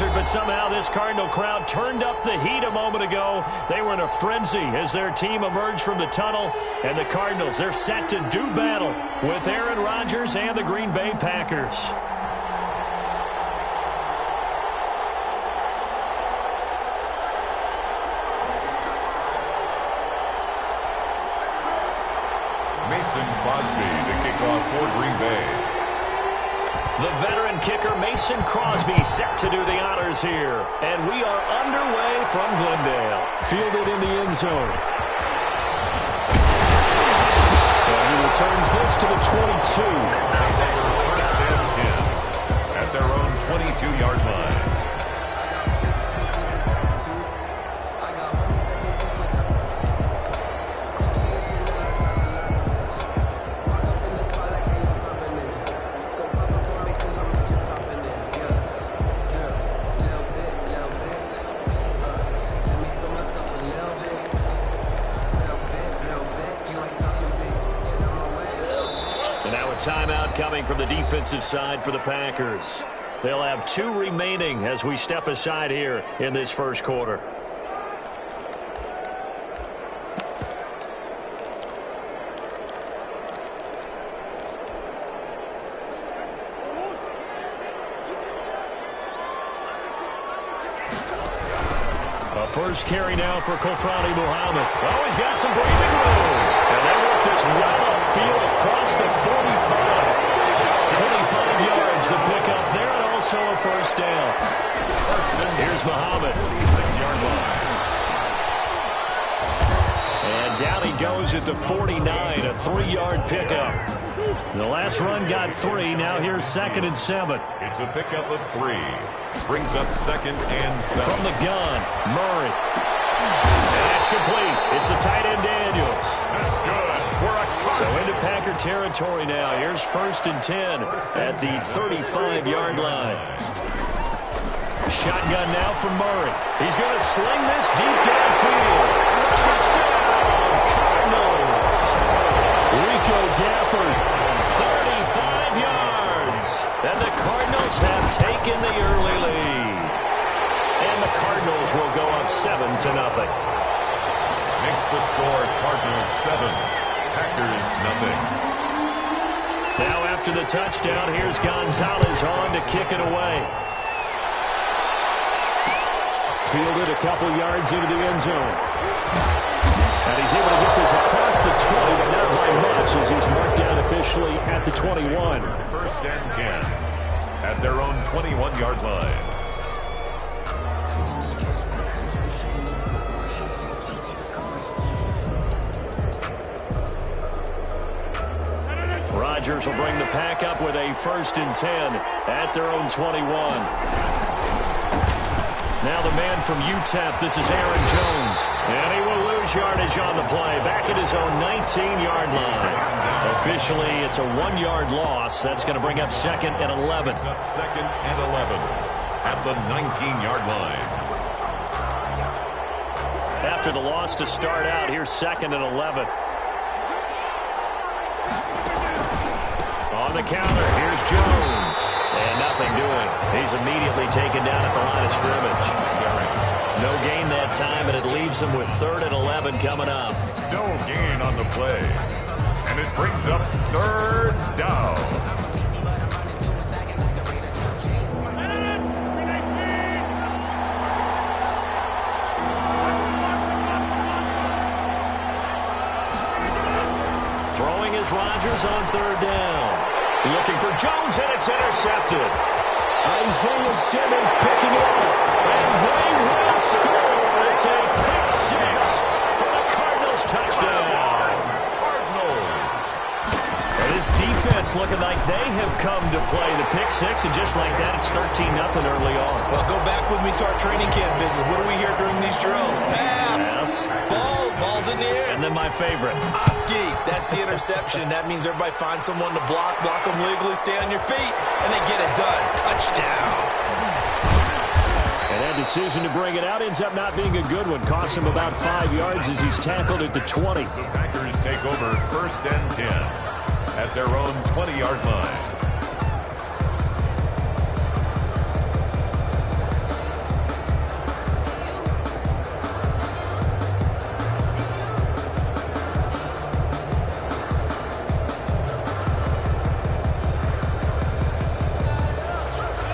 injured, but somehow this Cardinal crowd turned up the heat a moment ago. They were in a frenzy as their team emerged from the tunnel. And the Cardinals, they're set to do battle with Aaron Rodgers and the Green Bay Packers. Mason Crosby to kick off for Green Bay. The veteran kicker Mason Crosby set to do the honors here. And we are underway from Glendale. Fielded in the end zone. And he returns this to the 22. First and 10 at their own 22-yard line. Timeout coming from the defensive side for the Packers. They'll have 2 remaining as we step aside here in this first quarter. A first carry now for Kofrani Muhammad. Oh, he's got some breathing room. And they work this well upfield across the 45. 25 yards to pick up there, and also a first down. Here's Muhammad. 46-yard line. And down he goes at the 49, a 3-yard pickup. The last run got 3. Now here's 2nd and 7. It's a pickup of 3. Brings up 2nd and 7. From the gun, Murray. And that's complete. It's the tight end Daniels. That's good. So into Packer territory now. Here's 1st and 10 at the 35-yard line. Shotgun now from Murray. He's going to sling this deep downfield. Touchdown, Cardinals. Rico Gafford, 35 yards. And the Cardinals have taken the early lead. And the Cardinals will go up 7-0. Makes the score Cardinals 7. Packers nothing. Now after the touchdown, here's Gonzalez on to kick it away. Fielded a couple yards into the end zone. And he's able to get this across the 20, but not by much as he's marked down officially at the 21. 1st and 10 at their own 21-yard line. Rodgers will bring the pack up with a 1st and 10 at their own 21. Now the man from UTEP, this is Aaron Jones. And he will lose yardage on the play. Back at his own 19-yard line. Officially, it's a 1-yard loss. That's going to bring up 2nd and 11. It's up 2nd and 11 at the 19-yard line. After the loss to start out, here's 2nd and 11. On the counter, here's Jones. And nothing doing. He's immediately taken down at the line of scrimmage. No gain that time, and it leaves him with 3rd and 11 coming up. No gain on the play. And it brings up 3rd down. Throwing is Rodgers on 3rd down. Looking for Jones, and it's intercepted. Isaiah Simmons picking it up. And they will score. It's a pick 6 for the Cardinals touchdown. And this defense looking like they have come to play the pick 6, and just like that, it's 13-0 early on. Well, go back with me to our training camp visit. What do we hear during these drills? Pass. Yes. Ball's in the air. And then my favorite. Oski. That's the interception. That means everybody finds someone to block them legally, stay on your feet, and they get it done. Touchdown. And that decision to bring it out ends up not being a good one. Costs him about 5 yards as he's tackled at the 20. The Packers take over 1st and 10 at their own 20-yard line.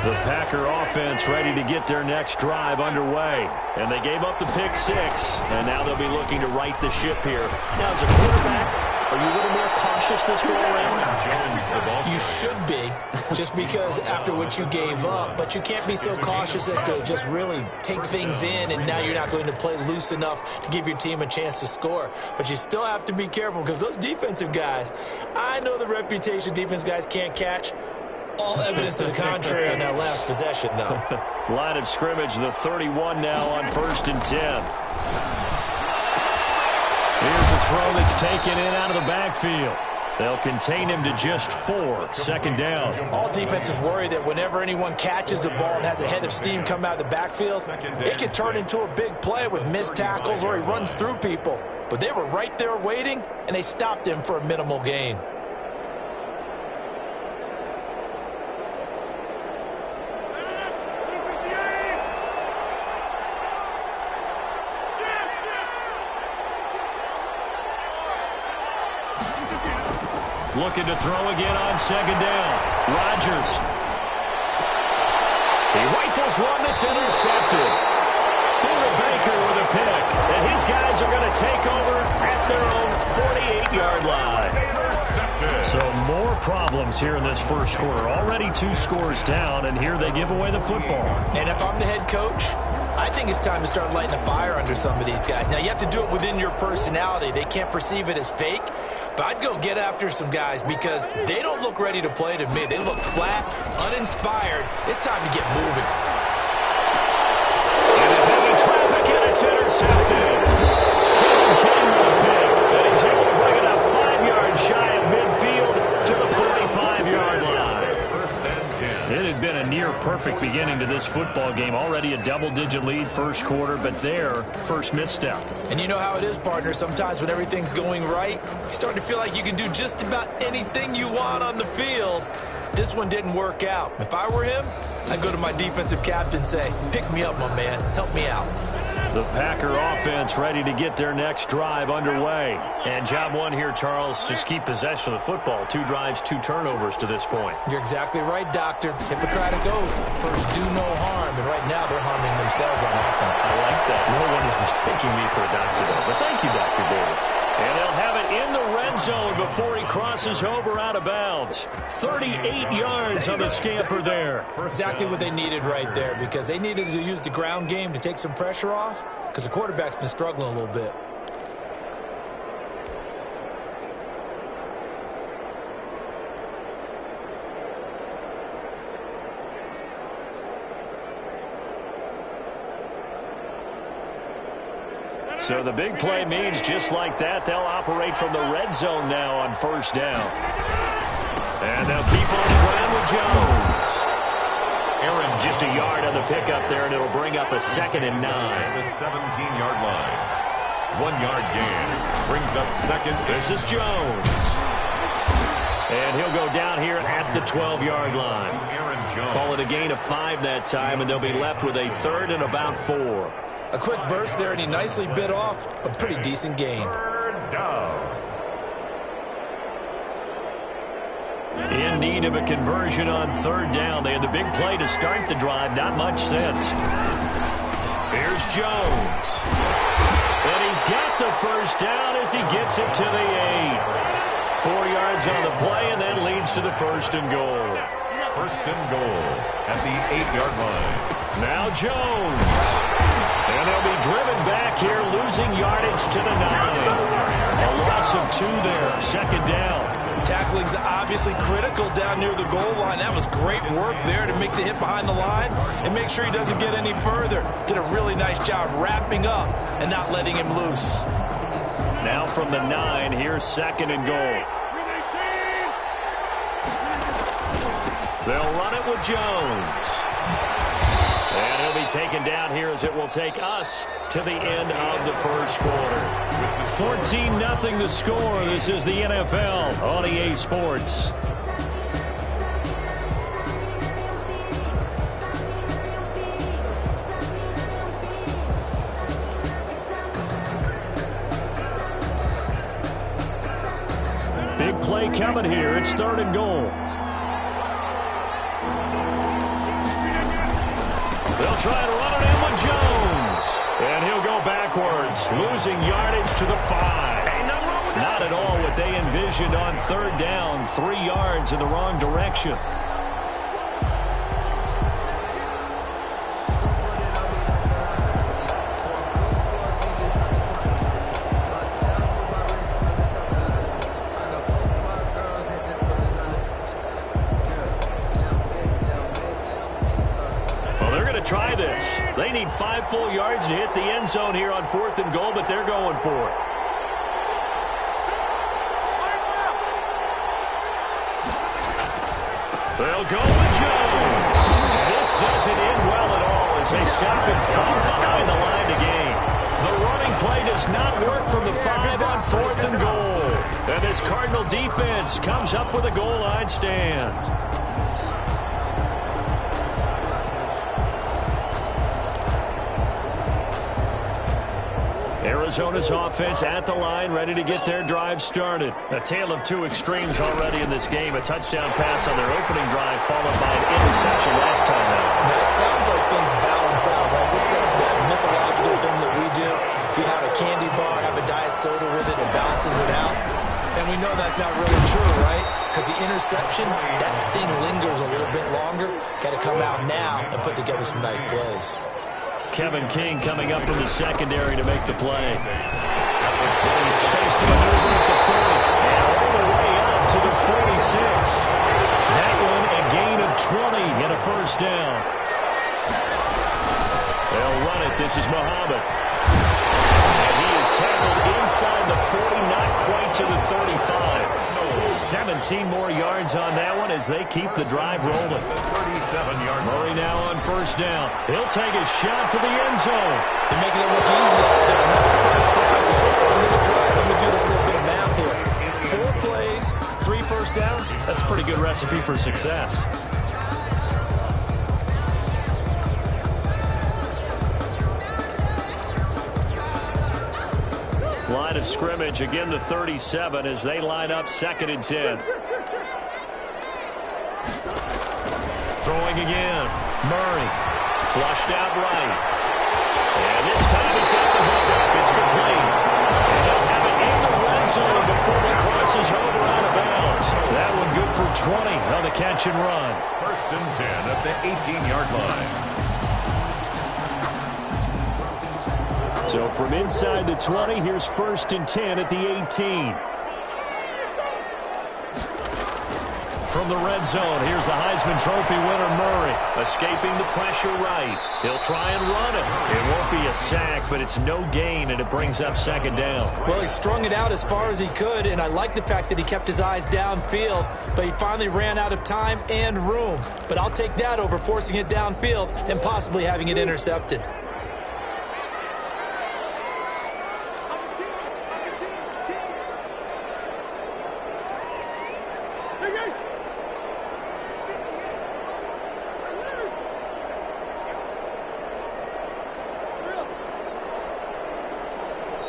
The Packer offense ready to get their next drive underway. And they gave up the pick 6, and now they'll be looking to right the ship here. Now, as a quarterback, are you a little more cautious this go-around? You should be, just because after what you gave up, but you can't be so cautious as to just really take things in, and now you're not going to play loose enough to give your team a chance to score. But you still have to be careful, because those defensive guys, I know the reputation defense guys can't catch. All evidence to the contrary on that last possession, though. Line of scrimmage, the 31 now on 1st and 10. Here's a throw that's taken in out of the backfield. They'll contain him to just 4, 2nd down. All defenses worry that whenever anyone catches the ball and has a head of steam come out of the backfield, it can turn into a big play with missed tackles or he runs through people. But they were right there waiting, and they stopped him for a minimal gain. Looking to throw again on 2nd down. Rodgers. He rifles one that's intercepted. Buda Baker with a pick. And his guys are going to take over at their own 48-yard line. So more problems here in this first quarter. Already 2 scores down, and here they give away the football. And if I'm the head coach, I think it's time to start lighting a fire under some of these guys. Now, you have to do it within your personality. They can't perceive it as fake. But I'd go get after some guys because they don't look ready to play to me. They look flat, uninspired. It's time to get moving. And heavy traffic, and it's intercepted. Kevin King with a pick. And he's able to bring it up 5 yards shy of midfield to the 45-yard line. It had been a near-perfect beginning to this football game. Already a double-digit lead first quarter, but their first misstep. And you know how it is, partner. Sometimes when everything's going right, you start to feel like you can do just about anything you want on the field. This one didn't work out. If I were him, I'd go to my defensive captain and say, pick me up, my man. Help me out. The Packer offense ready to get their next drive underway. And job one here, Charles, just keep possession of the football. 2 drives, 2 turnovers to this point. You're exactly right, Doctor. Hippocratic oath. First, do no harm. And right now, they're harming themselves on offense. I like that. No one is mistaking me for a doctor, though. But thank you, Dr. Davis. And they'll have it in the red zone before he crosses over out of bounds. 38 yards on the scamper there. Exactly what they needed right there, because they needed to use the ground game to take some pressure off, because the quarterback's been struggling a little bit. So the big play means just like that, they'll operate from the red zone now on 1st down. And they'll keep on the ground with Jones. Aaron just a yard on the pickup there, and it'll bring up a 2nd and 9. The 17-yard line. 1 yard gain. Brings up 2nd. This is Jones. And he'll go down here at the 12-yard line. Call it a gain of 5 that time, and they'll be left with a 3rd and about 4. A quick burst there, and he nicely bit off a pretty decent gain. 3rd down. In need of a conversion on 3rd down. They had the big play to start the drive. Not much sense. Here's Jones. And he's got the 1st down as he gets it to the 8. 4 yards on the play, and that leads to the 1st and goal. 1st and goal at the 8-yard line. Now Jones. And they'll be driven back here, losing yardage to the 9. A loss of 2 there, 2nd down. Tackling's obviously critical down near the goal line. That was great work there to make the hit behind the line and make sure he doesn't get any further. Did a really nice job wrapping up and not letting him loose. Now from the 9, here's 2nd and goal. They'll run it with Jones. And he'll be taken down here as it will take us to the end of the first quarter. 14-0 the score. This is the NFL on EA Sports. Big play coming here. It's 3rd and goal. try and run it in with Jones. And he'll go backwards, losing yardage to the 5. Not at all what they envisioned on third down. 3 yards in the wrong direction. Try this. They need 5 full yards to hit the end zone here on 4th and goal, but they're going for it. They'll go with Jones. This doesn't end well at all as they stop him far behind the line to gain. The running play does not work from the 5 on 4th and goal. And this Cardinal defense comes up with a goal line stand. Arizona's offense at the line, ready to get their drive started. A tale of 2 extremes already in this game. A touchdown pass on their opening drive, followed by an interception last time out. Now, it sounds like things balance out, right? What's that mythological thing that we do? If you have a candy bar, have a diet soda with it, it balances it out. And we know that's not really true, right? Because the interception, that sting lingers a little bit longer. Got to come out now and put together some nice plays. Kevin King coming up from the secondary to make the play. Space to maneuver at the 40. And all the way up to the 46. That one a gain of 20 and a first down. They'll run it. This is Muhammad. And he is tackled inside the 40, not quite to the 35. 17 more yards on that one as they keep the drive rolling. 37-yard Murray now on first down. He'll take a shot for the end zone. They're making it look easy out there. Another first down. So far on this drive, let me do this little bit of math here. 4 plays, 3 first downs. That's a pretty good recipe for success. Line of scrimmage, again the 37 as they line up 2nd and 10. Throwing again. Murray. Flushed out right. And this time he's got the hook up. It's complete. And they'll have it in the red zone before it crosses over out of bounds. That one good for 20 on the catch and run. 1st and 10 at the 18-yard line. So from inside the 20, here's 1st and 10 at the 18. From the red zone, here's the Heisman Trophy winner, Murray. Escaping the pressure right. He'll try and run it. It won't be a sack, but it's no gain, and it brings up 2nd down. Well, he strung it out as far as he could, and I like the fact that he kept his eyes downfield, but he finally ran out of time and room. But I'll take that over forcing it downfield and possibly having it intercepted.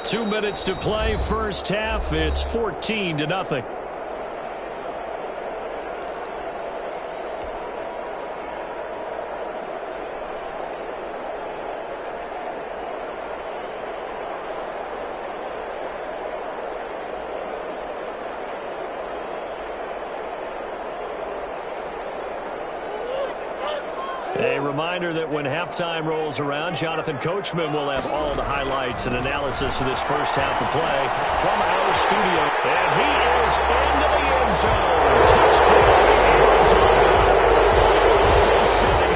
Two minutes to play, first half. It's 14-0. A reminder that when halftime rolls around, Jonathan Coachman will have all the highlights and analysis of this first half of play from our studio. And he is into the end zone. Touchdown, Arizona. From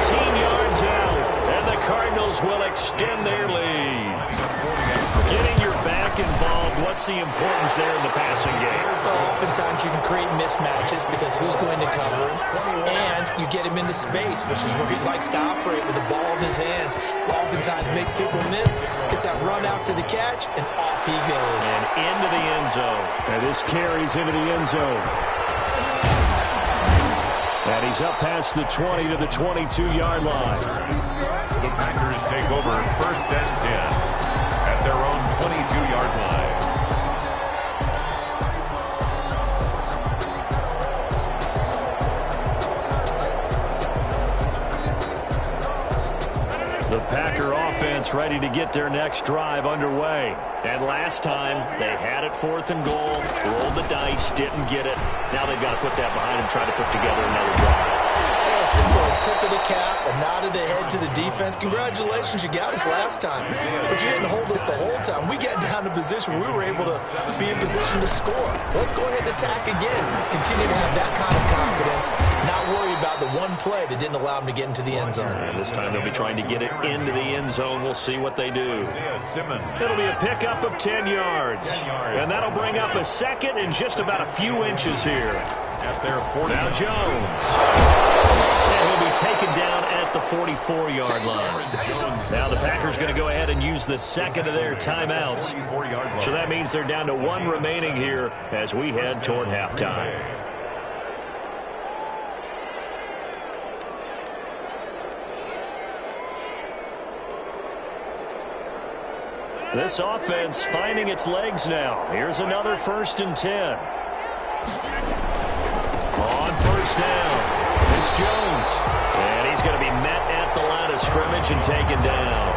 17 yards out. And the Cardinals will extend their lead. Getting your back involved, what's the importance there in the passing game? Well, oftentimes you can create mismatches because who's going to cover him? And you get him into space, which is where he likes to operate with the ball in his hands. Oftentimes makes people miss, gets that run after the catch, and off he goes. And into the end zone. And this carries into the end zone. And he's up past the 20 to the 22-yard line. The Packers take over 1st and 10 at their own 22-yard line. The Packer offense ready to get their next drive underway. And last time, they had it 4th and goal, rolled the dice, didn't get it. Now they've got to put that behind and try to put together another drive. A simple tip of the cap, a nod of the head to the defense. Congratulations, you got us last time. But you didn't hold us the whole time. We got down to position we were able to be in position to score. Let's go ahead and attack again. Continue to have that kind of confidence. Not worry about the one play that didn't allow them to get into the end zone. And this time they'll be trying to get it into the end zone. We'll see what they do. It'll be a pickup of 10 yards. And that'll bring up a second and just about a few inches here. At their 40. Now Jones. And he'll be taken down at the 44-yard line. Now the Packers going to go ahead and use the second of their timeouts. So that means they're down to 1 remaining here as we head toward halftime. This offense finding its legs now. Here's another 1st and 10. On 1st down, it's Jones. And he's going to be met at the line of scrimmage and taken down.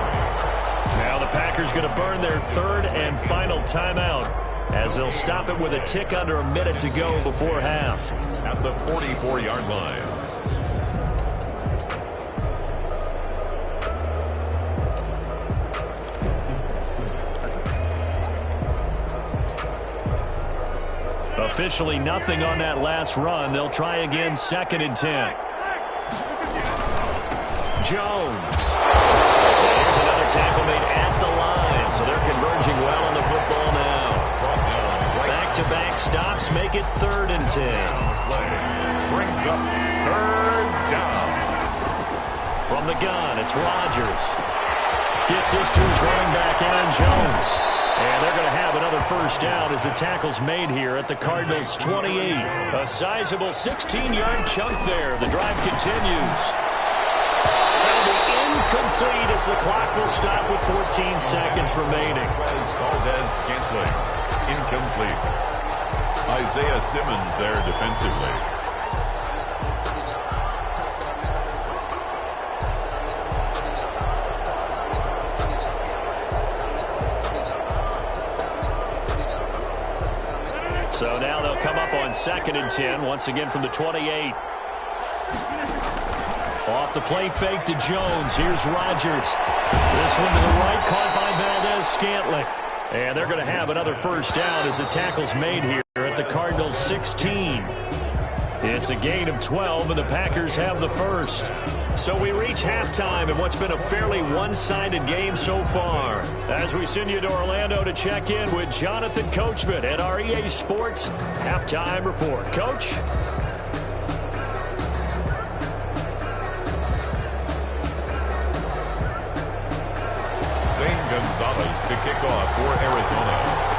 Now the Packers going to burn their 3rd and final timeout as they'll stop it with a tick under a minute to go before half. At the 44-yard line. Officially nothing on that last run. They'll try again, 2nd and 10. Jones. There's another tackle made at the line, so they're converging well on the football now. Back-to-back stops make it 3rd and 10. Brings up 3rd down. From the gun, it's Rodgers. Gets this to his running back, Aaron Jones. And they're going to have another 1st down as the tackle's made here at the Cardinals' 28. A sizable 16-yard chunk there. The drive continues. That'll be incomplete as the clock will stop with 14 seconds remaining. Valdez-Scantling, incomplete. Isaiah Simmons there defensively. So now they'll come up on 2nd and 10, once again from the 28. Off the play fake to Jones. Here's Rodgers. This one to the right, caught by Valdez-Scantling. And they're going to have another 1st down as the tackle's made here at the Cardinals' 16. It's a gain of 12, and the Packers have the 1st. So we reach halftime in what's been a fairly one-sided game so far. As we send you to Orlando to check in with Jonathan Coachman at our EA Sports Halftime Report. Coach? Zane Gonzalez to kick off for Arizona.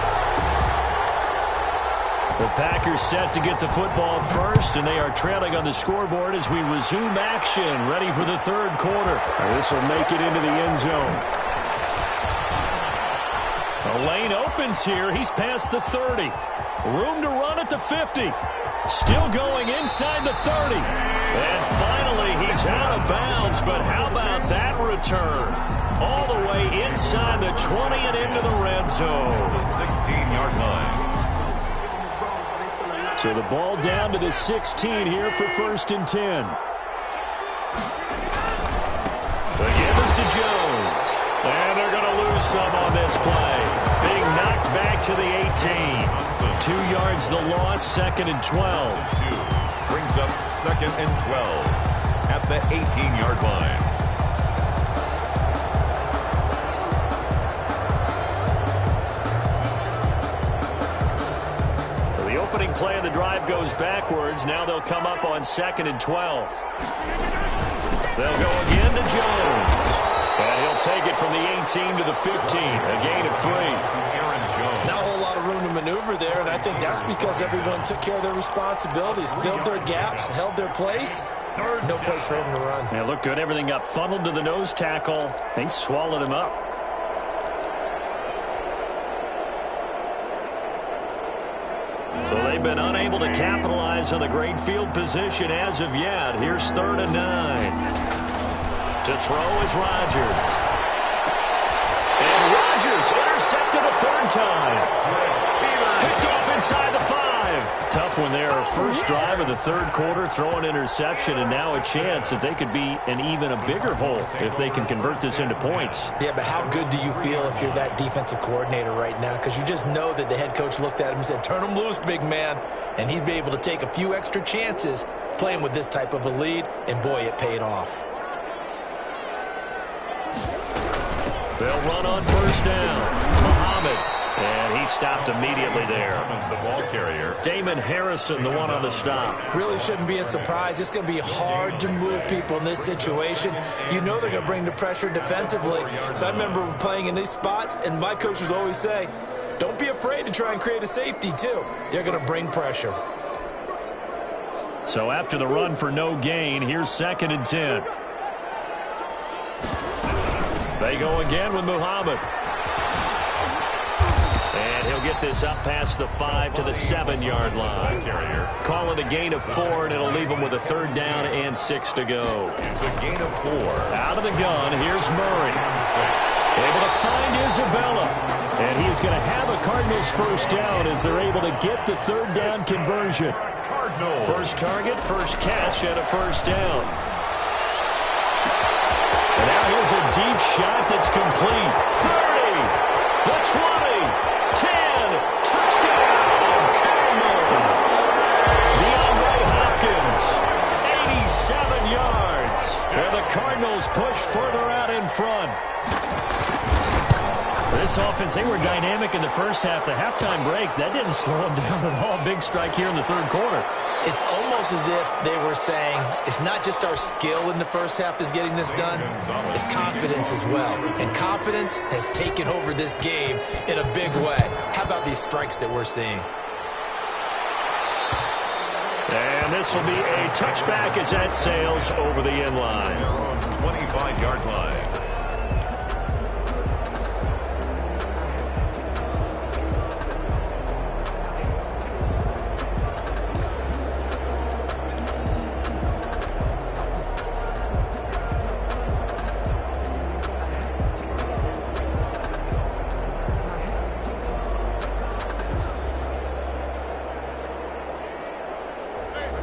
The Packers set to get the football first, and they are trailing on the scoreboard as we resume action, ready for the 3rd quarter. This will make it into the end zone. A lane opens here. He's past the 30. Room to run at the 50. Still going inside the 30. And finally, he's out of bounds, but how about that return? All the way inside the 20 and into the red zone. The 16-yard line. So the ball down to the 16 here for 1st and 10. The give is to Jones. And they're going to lose some on this play. Being knocked back to the 18. 2 yards the loss, 2nd and 12. Brings up 2nd and 12 at the 18-yard line. Opening play of the drive goes backwards. Now they'll come up on 2nd and 12. They'll go again to Jones. And he'll take it from the 18 to the 15. A gain of 3. Not a whole lot of room to maneuver there, and I think that's because everyone took care of their responsibilities, filled their gaps, held their place. No place for him to run. Yeah, looked good. Everything got funneled to the nose tackle. They swallowed him up. So they've been unable to capitalize on the great field position as of yet. Here's 3rd and 9. To throw is Rodgers. And Rodgers intercepted a third time. Picked off inside the 5. Tough one there. First drive of the third quarter, throw an interception, and now a chance that they could be in even a bigger hole if they can convert this into points. Yeah, but how good do you feel if you're that defensive coordinator right now? Because you just know that the head coach looked at him and said, turn him loose, big man. And he'd be able to take a few extra chances playing with this type of a lead, and boy, it paid off. They'll run on first down. Muhammad. And he stopped immediately there. The ball carrier. Damon Harrison, the one on the stop. Really shouldn't be a surprise. It's going to be hard to move people in this situation. You know they're going to bring the pressure defensively. So I remember playing in these spots, and my coaches always say, don't be afraid to try and create a safety, too. They're going to bring pressure. So after the run for no gain, here's 2nd and 10. They go again with Muhammad. And he'll get this up past the 5 to the 7-yard line. Call it a gain of 4, and it'll leave them with a 3rd down and 6 to go. It's a gain of 4. Out of the gun, here's Murray. Able to find Isabella. And he's going to have a Cardinals first down as they're able to get the 3rd down conversion. First target, first catch, and a first down. And now here's a deep shot that's complete. 30, the 20, 10, touchdown, Cardinals. DeAndre Hopkins, 87 yards. And the Cardinals push further out in front. This offense, they were dynamic in the first half. The halftime break, that didn't slow them down at all. Big strike here in the third quarter. It's almost as if they were saying, it's not just our skill in the first half that's getting this done, it's confidence as well. And confidence has taken over this game in a big way. How about these strikes that we're seeing? And this will be a touchback as that sails over the end line. 25-yard line.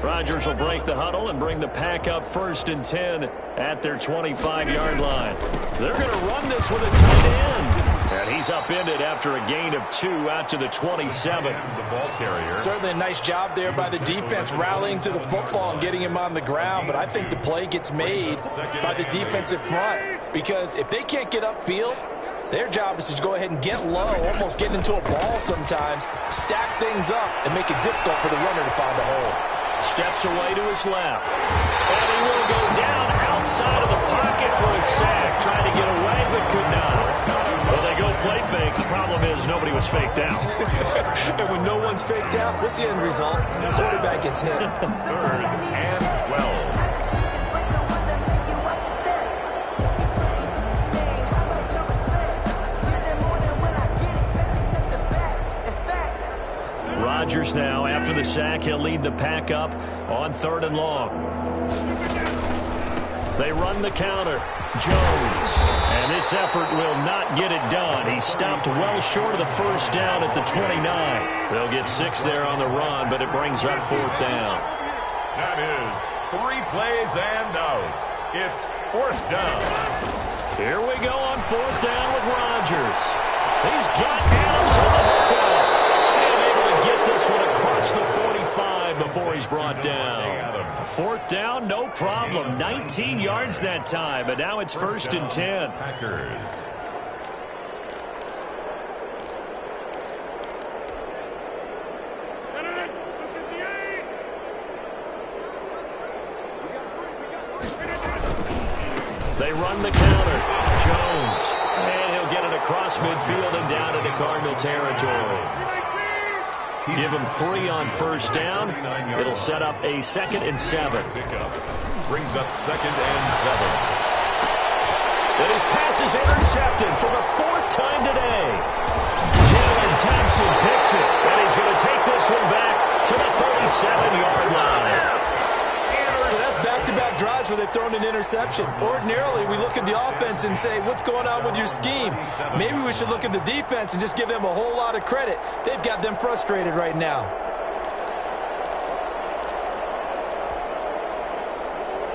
Rodgers will break the huddle and bring the pack up 1st and 10 at their 25-yard line. They're going to run this with a tight end. And he's upended after a gain of 2 out to the 27. The ball carrier. Certainly a nice job there by the defense rallying to the football and getting him on the ground. But I think the play gets made by the defensive front. Because if they can't get upfield, their job is to go ahead and get low, almost get into a ball sometimes, stack things up, and make it difficult for the runner to find a hole. Steps away to his left. And he will go down outside of the pocket for a sack. Trying to get away, but could not. Well, they go play fake. The problem is nobody was faked out. And when no one's faked out, what's the end result? The quarterback gets hit. 3rd and 12. Rodgers now, after the sack, he'll lead the pack up on 3rd and long. They run the counter. Jones. And this effort will not get it done. He stopped well short of the first down at the 29. They'll get 6 there on the run, but it brings up 4th down. That is 3 plays and out. It's 4th down. Here we go on 4th down with Rodgers. He's got Adams on the hookup. Get this one across the 45 before he's brought down. 4th down, no problem. 19 yards that time, but now it's 1st and 10. Packers. They run the counter. Jones. And he'll get it across midfield and down into Cardinal territory. Give him 3 on 1st down. It'll set up a 2nd and 7. Brings up 2nd and 7. And his pass is intercepted for the 4th time today. Jalen Thompson picks it, and he's going to take this one back to the 37-yard line. So that's back-to-back drives where they've thrown an interception. Ordinarily, we look at the offense and say, what's going on with your scheme? Maybe we should look at the defense and just give them a whole lot of credit. They've got them frustrated right now.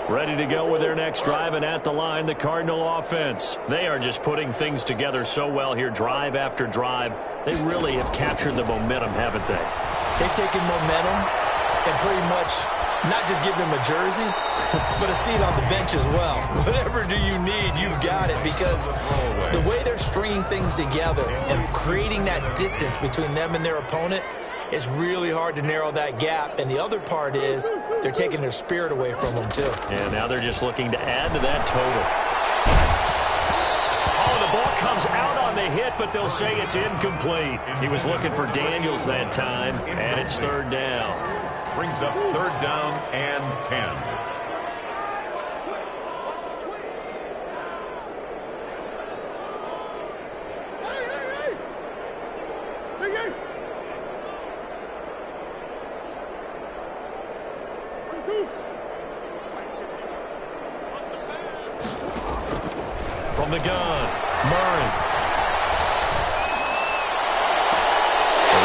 Ready to go with their next drive, and at the line, the Cardinal offense. They are just putting things together so well here, drive after drive. They really have captured the momentum, haven't they? They've taken momentum and pretty much not just give them a jersey, but a seat on the bench as well. Whatever do you need, you've got it, because the way they're stringing things together and creating that distance between them and their opponent, it's really hard to narrow that gap. And the other part is they're taking their spirit away from them, too. And now they're just looking to add to that total. Oh, the ball comes out on the hit, but they'll say it's incomplete. He was looking for Daniels that time, and it's third down. Brings up third down and 10. From the gun, Murray.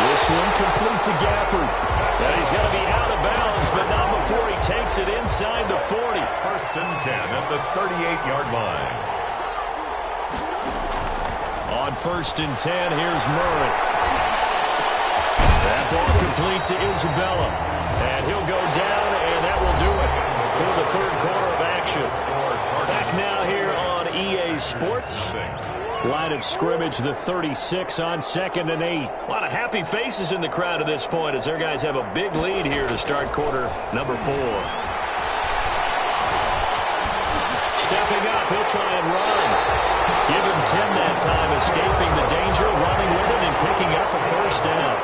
This one complete to Gafford. And he's going to be out of bounds, but not before he takes it inside the 40. First and 10 at the 38-yard line. On first and 10, here's Murray. That ball complete to Isabella. And he'll go down, and that will do it for the third quarter of action. Back now here on EA Sports. Line of scrimmage, the 36 on 2nd and 8. A lot of happy faces in the crowd at this point as their guys have a big lead here to start quarter number 4. Stepping up, he'll try and run. Give him 10 that time, escaping the danger, running with it, and picking up a first down.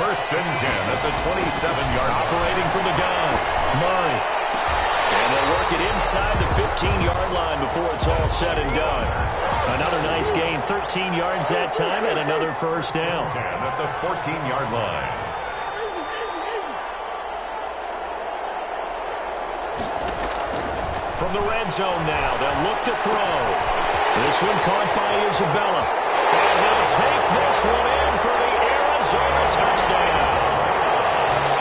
First and 10 at the 27-yard line. Operating from the gun, Murray. And they'll work it inside the 15-yard line before it's all said and done. Another nice gain, 13 yards that time, and another first down. 10 at the 14-yard line. From the red zone now, they'll look to throw. This one caught by Isabella. And he'll take this one in for the Arizona touchdown.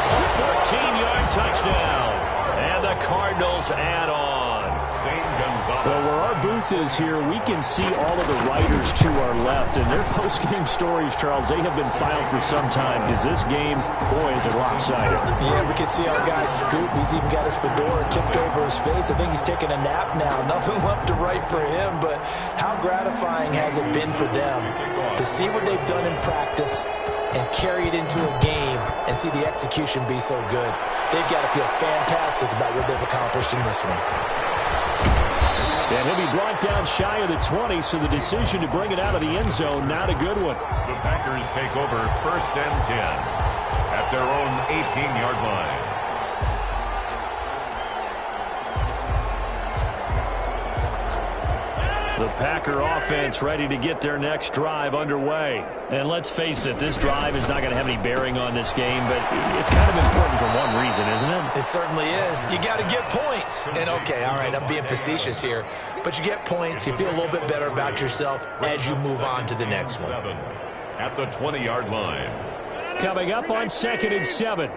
A 14-yard touchdown. And the Cardinals add on. Well, where our booth is here, we can see all of the writers to our left. And their post-game stories, Charles, they have been filed for some time because this game, boy, is it lopsided. Yeah, we can see our guy Scoop. He's even got his fedora tipped over his face. I think he's taking a nap now. Nothing left to write for him, but how gratifying has it been for them to see what they've done in practice and carry it into a game and see the execution be so good. They've got to feel fantastic about what they've accomplished in this one. And he'll be brought down shy of the 20, so the decision to bring it out of the end zone, not a good one. The Packers take over first and 10 at their own 18-yard line. The Packer offense ready to get their next drive underway. And let's face it, this drive is not going to have any bearing on this game, but it's kind of important for one reason, isn't it? It certainly is. You got to get points. And, okay, all right, I'm being facetious here. But you get points, you feel a little bit better about yourself as you move on to the next one. At the 20-yard line. Coming up on 2nd and 7.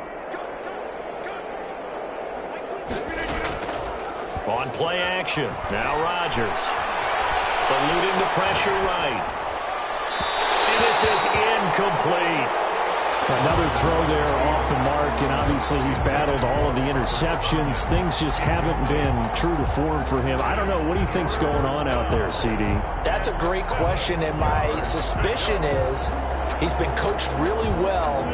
On play action, now Rodgers. Eluding the pressure right. And this is incomplete. Another throw there off the mark, and obviously he's battled all of the interceptions. Things just haven't been true to form for him. I don't know. What do you think's going on out there, CD? That's a great question, and my suspicion is he's been coached really well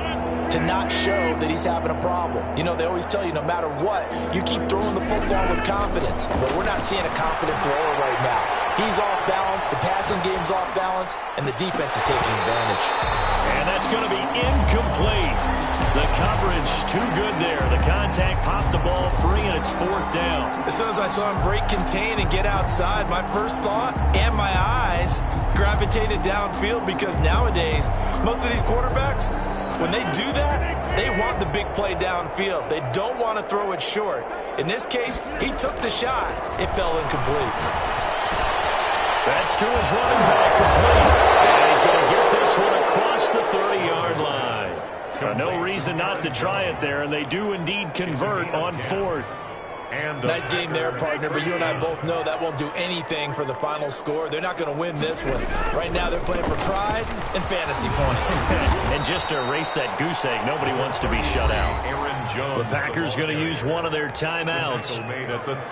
to not show that he's having a problem. You know, they always tell you no matter what, you keep throwing the football with confidence. But we're not seeing a confident thrower right now. He's off balance, the passing game's off balance, and the defense is taking advantage. And that's going to be incomplete. The coverage too good there. The contact popped the ball free, and it's fourth down. As soon as I saw him break contain and get outside, my first thought and my eyes gravitated downfield because nowadays, most of these quarterbacks, When they do that, they want the big play downfield. They don't want to throw it short. In this case, he took the shot. It fell incomplete. That's to his running back, complete. And he's going to get this one across the 30-yard line. No reason not to try it there, and they do indeed convert on fourth. Nice game there, partner, but you and I both know that won't do anything for the final score. They're not going to win this one. Right now they're playing for pride and fantasy points. And just to erase that goose egg, nobody wants to be shut out. The Packers going to use one of their timeouts.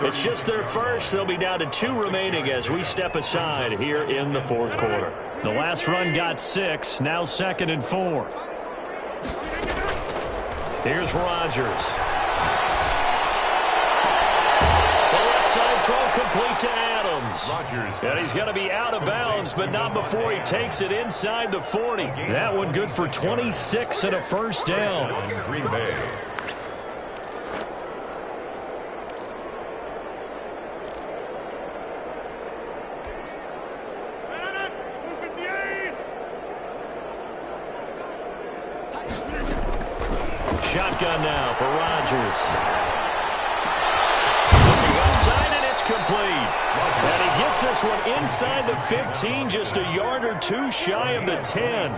It's just their first. They'll be down to 2 remaining as we step aside here in the fourth quarter. The last run got 6, now 2nd and 4. Here's Rodgers. Side throw complete to Adams. And he's going to be out of bounds, but not before he takes it inside the 40. That one good for 26 and a first down. Green Bay. Shotgun now for Rodgers. And it's complete. And he gets this one inside the 15, just a yard or 2 shy of the 10.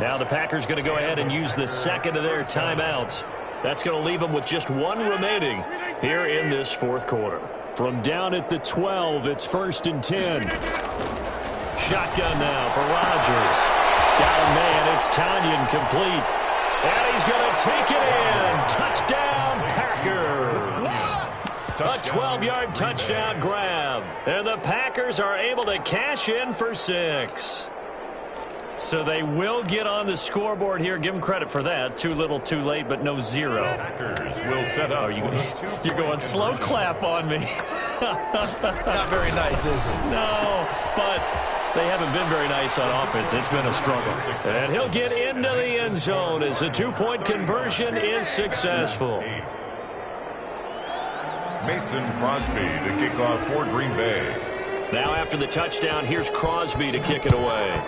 Now the Packers going to go ahead and use the second of their timeouts. That's going to leave them with just 1 remaining here in this fourth quarter. From down at the 12, it's 1st and 10. Shotgun now for Rodgers. Got a man, it's Tanyan complete. And he's going to take it in. Touchdown, Packers. A 12-yard touchdown grab. And the Packers are able to cash in for 6. So they will get on the scoreboard here. Give them credit for that. Too little, too late, but no 0. Packers will set up. You're going slow clap on me. Not very nice, is it? No, but they haven't been very nice on offense. It's been a struggle. And he'll get into the end zone as the 2-point conversion is successful. Mason Crosby to kick off for Green Bay. Now after the touchdown, here's Crosby to kick it away.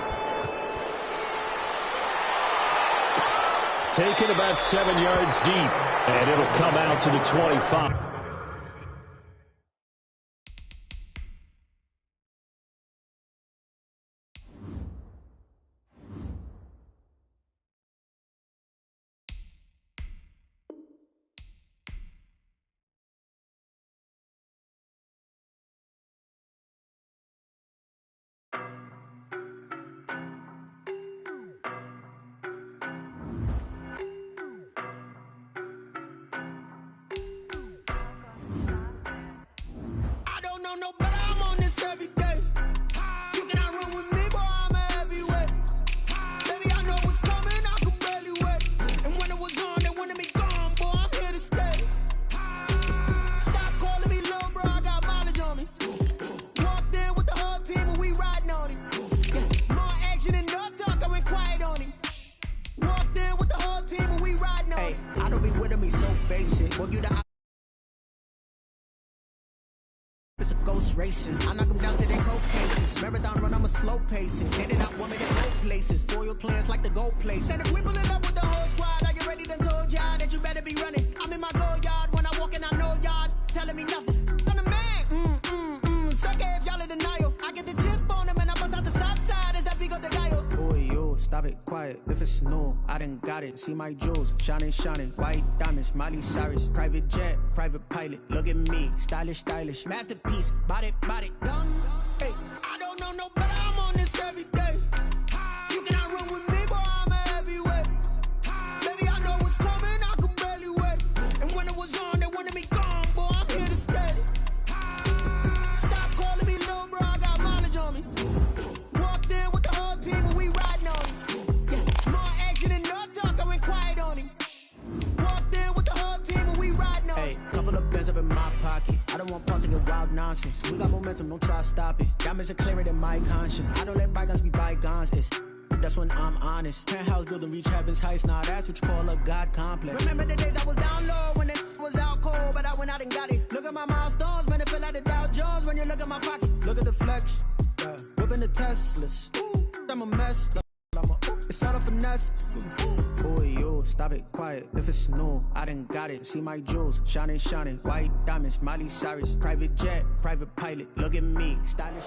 Taken about 7 yards deep, and it'll come out to the 25. Racing. I knock them down to their cold cases. Marathon run, I'm a slow pacing. They did not want me to go places. Foil plans like the gold place. And if we pull it up with the whole squad, are you ready to told y'all that you better be running? I'm in my go yard when I walk in, I know y'all telling me nothing. I'm the man. Suck it if y'all in denial. I get the chip on them and I bust out the south side. Is that big of the guy? Boy, yo, stop it, quiet. If it's no, I done got it. See my jewels, shining, white diamonds, Miley Cyrus, private jet, private pilot. Look at me, stylish, masterpiece, body, young. Hey, I don't know no better. I'm on this every day. You cannot run with me, boy. I'm a heavyweight. Baby, I know what's coming. I could barely wait. And when it was on, they wanted me gone, boy. I'm here to stay. Stop calling me little bro. I got mileage on me. Walked in with the whole team and we riding on him. Yeah, more action and no talk. I went quiet on him. Walked in with the whole team and we riding on him. Hey, couple of bins up in my pocket. I don't want pausing your wild nonsense. We got momentum, don't try to stop it. Diamonds are clearer than my conscience. I don't let bygones be bygones. That's when I'm honest. Penthouse building, reach heaven's heights. Now that's what you call a God complex. Remember the days I was down low when it was out cold, but I went out and got it. Look at my milestones, man, it feel like the Dow Jones when you look at my pocket. Look at the flex, yeah. Whipping the Teslas. Ooh, I'm a mess. I'm a ooh. It's all a finesse. Boy, yo, stop it, quiet. If it's new, I done got it. See my jewels, shining, shining. White diamonds, Miley Cyrus. Private jet, private pilot. Look at me, stylish.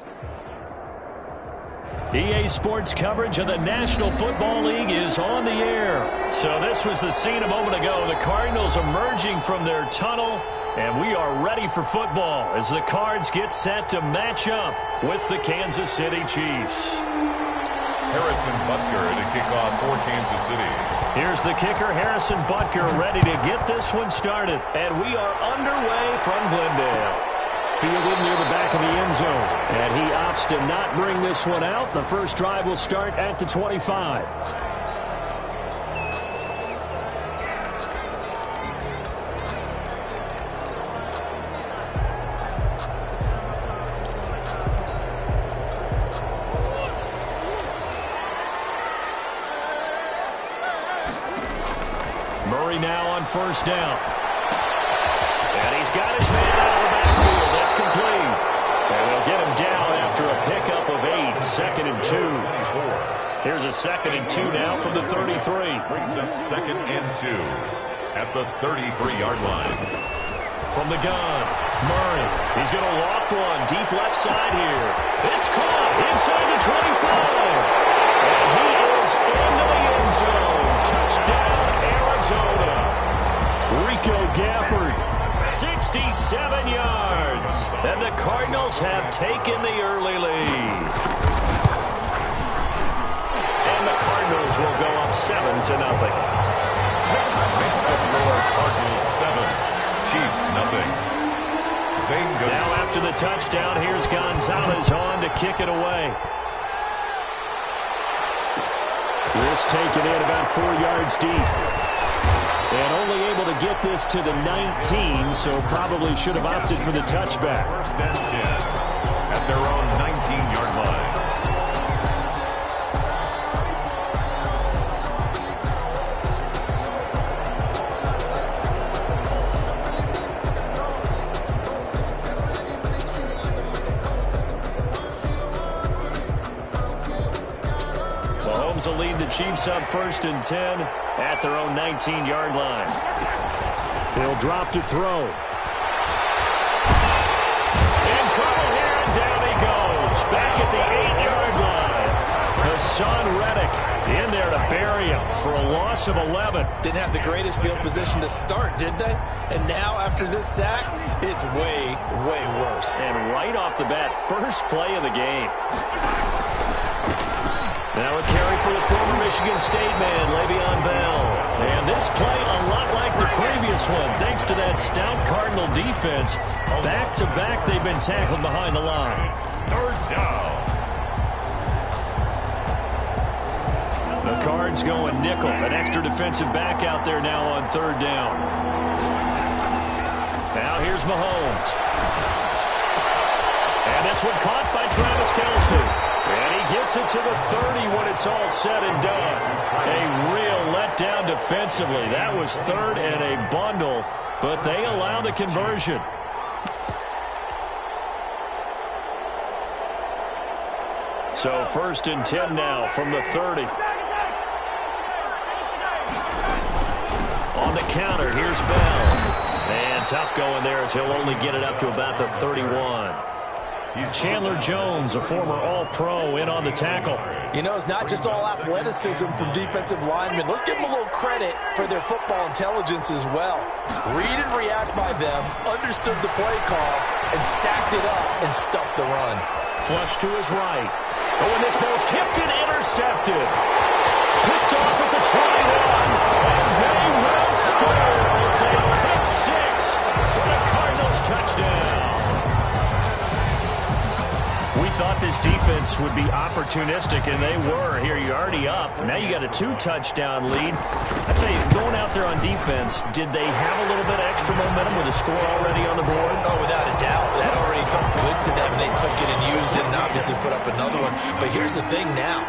EA Sports coverage of the National Football League is on the air. So this was the scene a moment ago. The Cardinals emerging from their tunnel, and we are ready for football as the Cards get set to match up with the Kansas City Chiefs. Harrison Butker to kick off for Kansas City. Here's the kicker, Harrison Butker, ready to get this one started. And we are underway from Glendale. Fielded near the back of the end zone. And he opts to not bring this one out. The first drive will start at the 25. Murray now on first down. And he's got his man out of the backfield. That's complete. And they'll get him down after a pickup of 8. 2nd and 2. Here's a 2nd and 2 now from the 33. Brings up 2nd and 2 at the 33-yard line. From the gun, Murray. He's going to loft one deep left side here. It's caught inside the 25. And he is into the end zone. Touchdown, Arizona. Rico Gafford, 67 yards. And the Cardinals have taken the early lead. And the Cardinals will go up 7-0. Makes the score Cardinals 7, Chiefs nothing. Zane goes. Now after the touchdown, here's Gonzalez on to kick it away. This taken in about 4 yards deep. And only able to get this to the 19, so probably should have opted for the touchback. 1st and 10 at their own 19-yard line. Mahomes will lead the Chiefs up 1st and 10 at their own 19-yard line. He'll drop to throw. In trouble here, and down he goes. Back at the 8-yard line. Hassan Reddick in there to bury him for a loss of 11. Didn't have the greatest field position to start, did they? And now, after this sack, it's way, way worse. And right off the bat, first play of the game. Now a carry for the former Michigan State man, Le'Veon Bell. And this play a lot like the previous one, thanks to that stout Cardinal defense. Back-to-back, they've been tackled behind the line. 3rd down. The Cards going nickel, an extra defensive back out there now on 3rd down. Now here's Mahomes. And this one caught by Travis Kelce. And he gets it to the 30 when it's all said and done. A real letdown defensively. That was 3rd and a bundle, but they allow the conversion. So 1st and 10 now from the 30. On the counter, here's Bell. And tough going there as he'll only get it up to about the 31. Chandler Jones, a former All-Pro, in on the tackle. You know, it's not just all athleticism from defensive linemen. Let's give them a little credit for their football intelligence as well. Read and react by them, understood the play call, and stacked it up and stuffed the run. Flush to his right. Oh, and this ball's tipped and intercepted. Picked off at the 21. And they will score. It's a pick six for the Cardinals touchdown. We thought this defense would be opportunistic, and they were. Here, you're already up. Now you got a 2-touchdown lead. I tell you, going out there on defense, did they have a little bit of extra momentum with a score already on the board? Oh, without a doubt. That already felt good to them, and they took it and used it and obviously put up another one. But here's the thing now.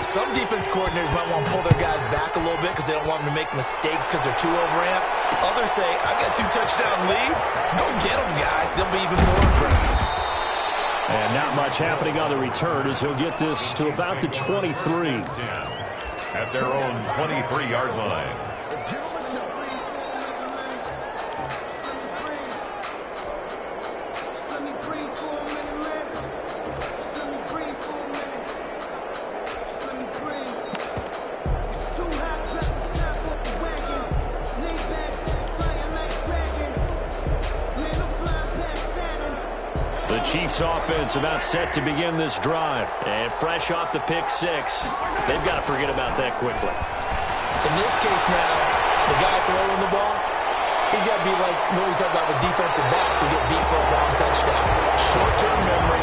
Some defense coordinators might want to pull their guys back a little bit because they don't want them to make mistakes because they're too overamped. Others say, I got a 2-touchdown lead. Go get them, guys. They'll be even more aggressive. And not much happening on the return as he'll get this to about the 23. at their own 23-yard line. Chiefs offense about set to begin this drive. And fresh off the pick six, they've got to forget about that quickly. In this case now, the guy throwing the ball, he's got to be like what we talk about with defensive backs who get beat for a long touchdown. Short-term memory,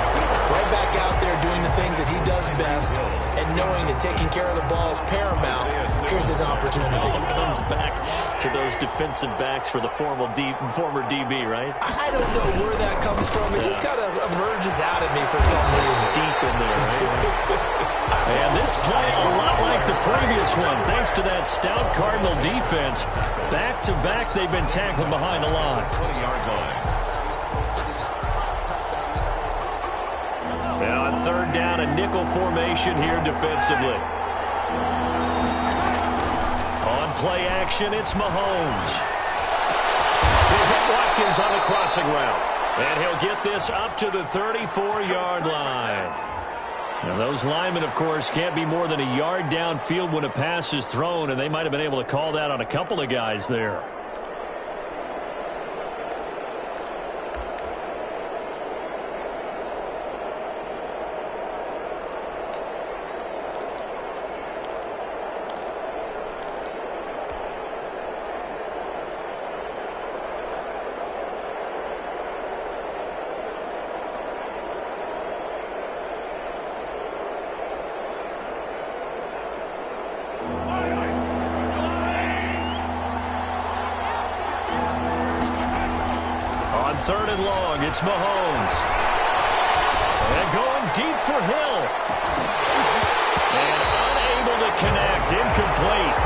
right back out there doing the things that he does best, and knowing that taking care of the ball is paramount. Here's his opportunity. Comes back to those defensive backs for the former DB, right? I don't know where that comes from. It just kind of emerges out of me for some reason. Deep in there, right? And this play a lot like the previous one, thanks to that stout Cardinal defense. Back-to-back, they've been tackled behind the line. 20-yard line. Now on third down, a nickel formation here defensively. On play action, it's Mahomes. They hit Watkins on the crossing route. And he'll get this up to the 34-yard line. Now those linemen, of course, can't be more than a yard downfield when a pass is thrown, and they might have been able to call that on a couple of guys there. Third and long, it's Mahomes. And going deep for Hill. And unable to connect, incomplete.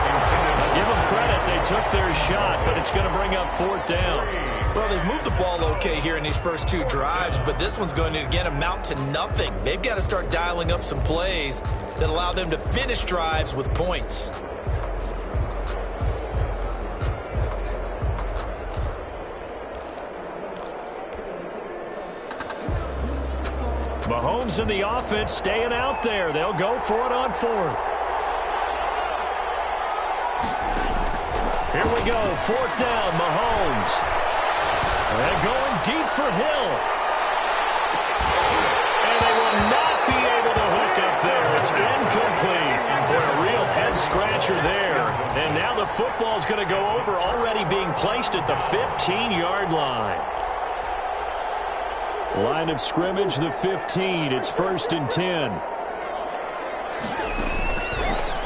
Give them credit, they took their shot, but it's going to bring up fourth down. Well, they've moved the ball okay here in these first two drives, but this one's going to, again, amount to nothing. They've got to start dialing up some plays that allow them to finish drives with points. Mahomes and the offense staying out there. They'll go for it on fourth. Here we go. Fourth down, Mahomes. And going deep for Hill. And they will not be able to hook up there. It's incomplete. Boy, a real head-scratcher there. And now the football's going to go over, already being placed at the 15-yard line. Line of scrimmage, the 15. It's 1st and 10.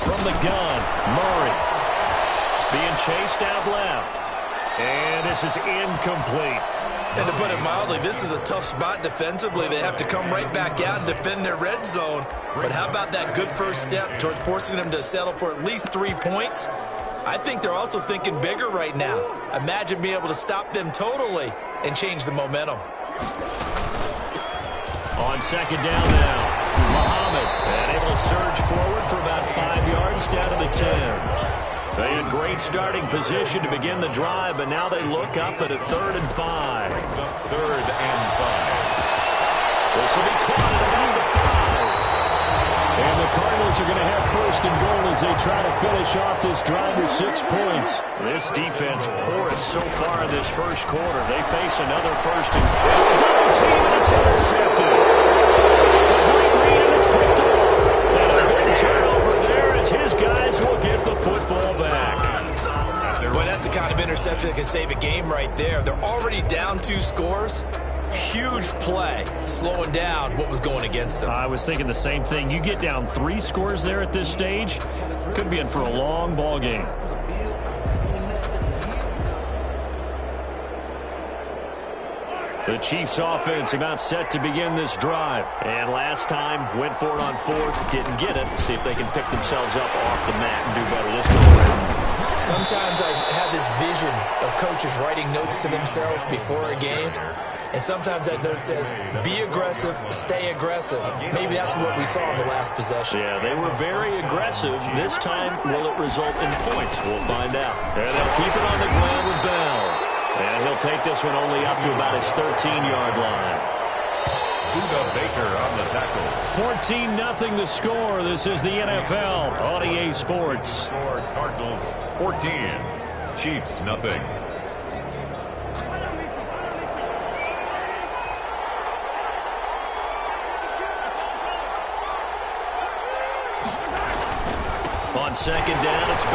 From the gun, Murray. Being chased out left. And this is incomplete. And to put it mildly, this is a tough spot defensively. They have to come right back out and defend their red zone. But how about that good first step towards forcing them to settle for at least 3 points? I think they're also thinking bigger right now. Imagine being able to stop them totally and change the momentum. On second down now, Muhammad, and able to surge forward for about 5 yards down to the 10. They had great starting position to begin the drive, but now they look up at a 3rd and 5. Brings up 3rd and 5. This will be caught at about the 5. And the Cardinals are going to have 1st and goal as they try to finish off this drive with 6 points. This defense porous so far in this first quarter. They face another 1st and goal. Double team, and it's intercepted. Great read, and it's picked off. And a big turnover there as his guys will get the football back. Boy, that's the kind of interception that can save a game right there. They're already down 2 scores. Huge play, slowing down what was going against them. I was thinking the same thing. You get down 3 scores there at this stage, could be in for a long ball game. The Chiefs offense about set to begin this drive. And last time, went for it on 4th, didn't get it. See if they can pick themselves up off the mat and do better this time. Sometimes I have this vision of coaches writing notes to themselves before a game. And sometimes that note says, be aggressive, stay aggressive. Maybe that's what we saw in the last possession. Yeah, they were very aggressive. This time, will it result in points? We'll find out. And they'll keep it on the ground with Bell. And he'll take this one only up to about his 13-yard line. Buda Baker on the tackle. 14-0 the score. This is the NFL on EA Sports. For Cardinals 14, Chiefs nothing. On second down, it's Bell.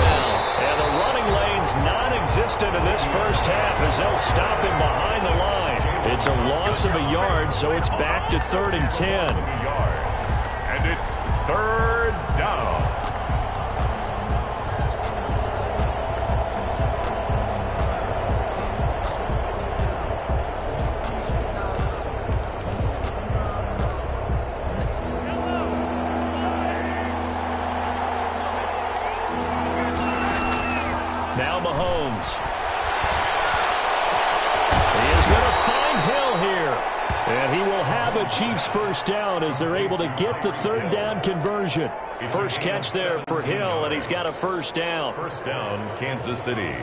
And the running lane's non-existent in this first half as they'll stop him behind the line. It's a loss of a yard, so it's back to 3rd and 10. And it's 3rd down. Now Mahomes. He is going to find Hill here. And he will have a Chiefs first down as they're able to get the 3rd down conversion. First catch there for Hill, and he's got a first down. First down, Kansas City.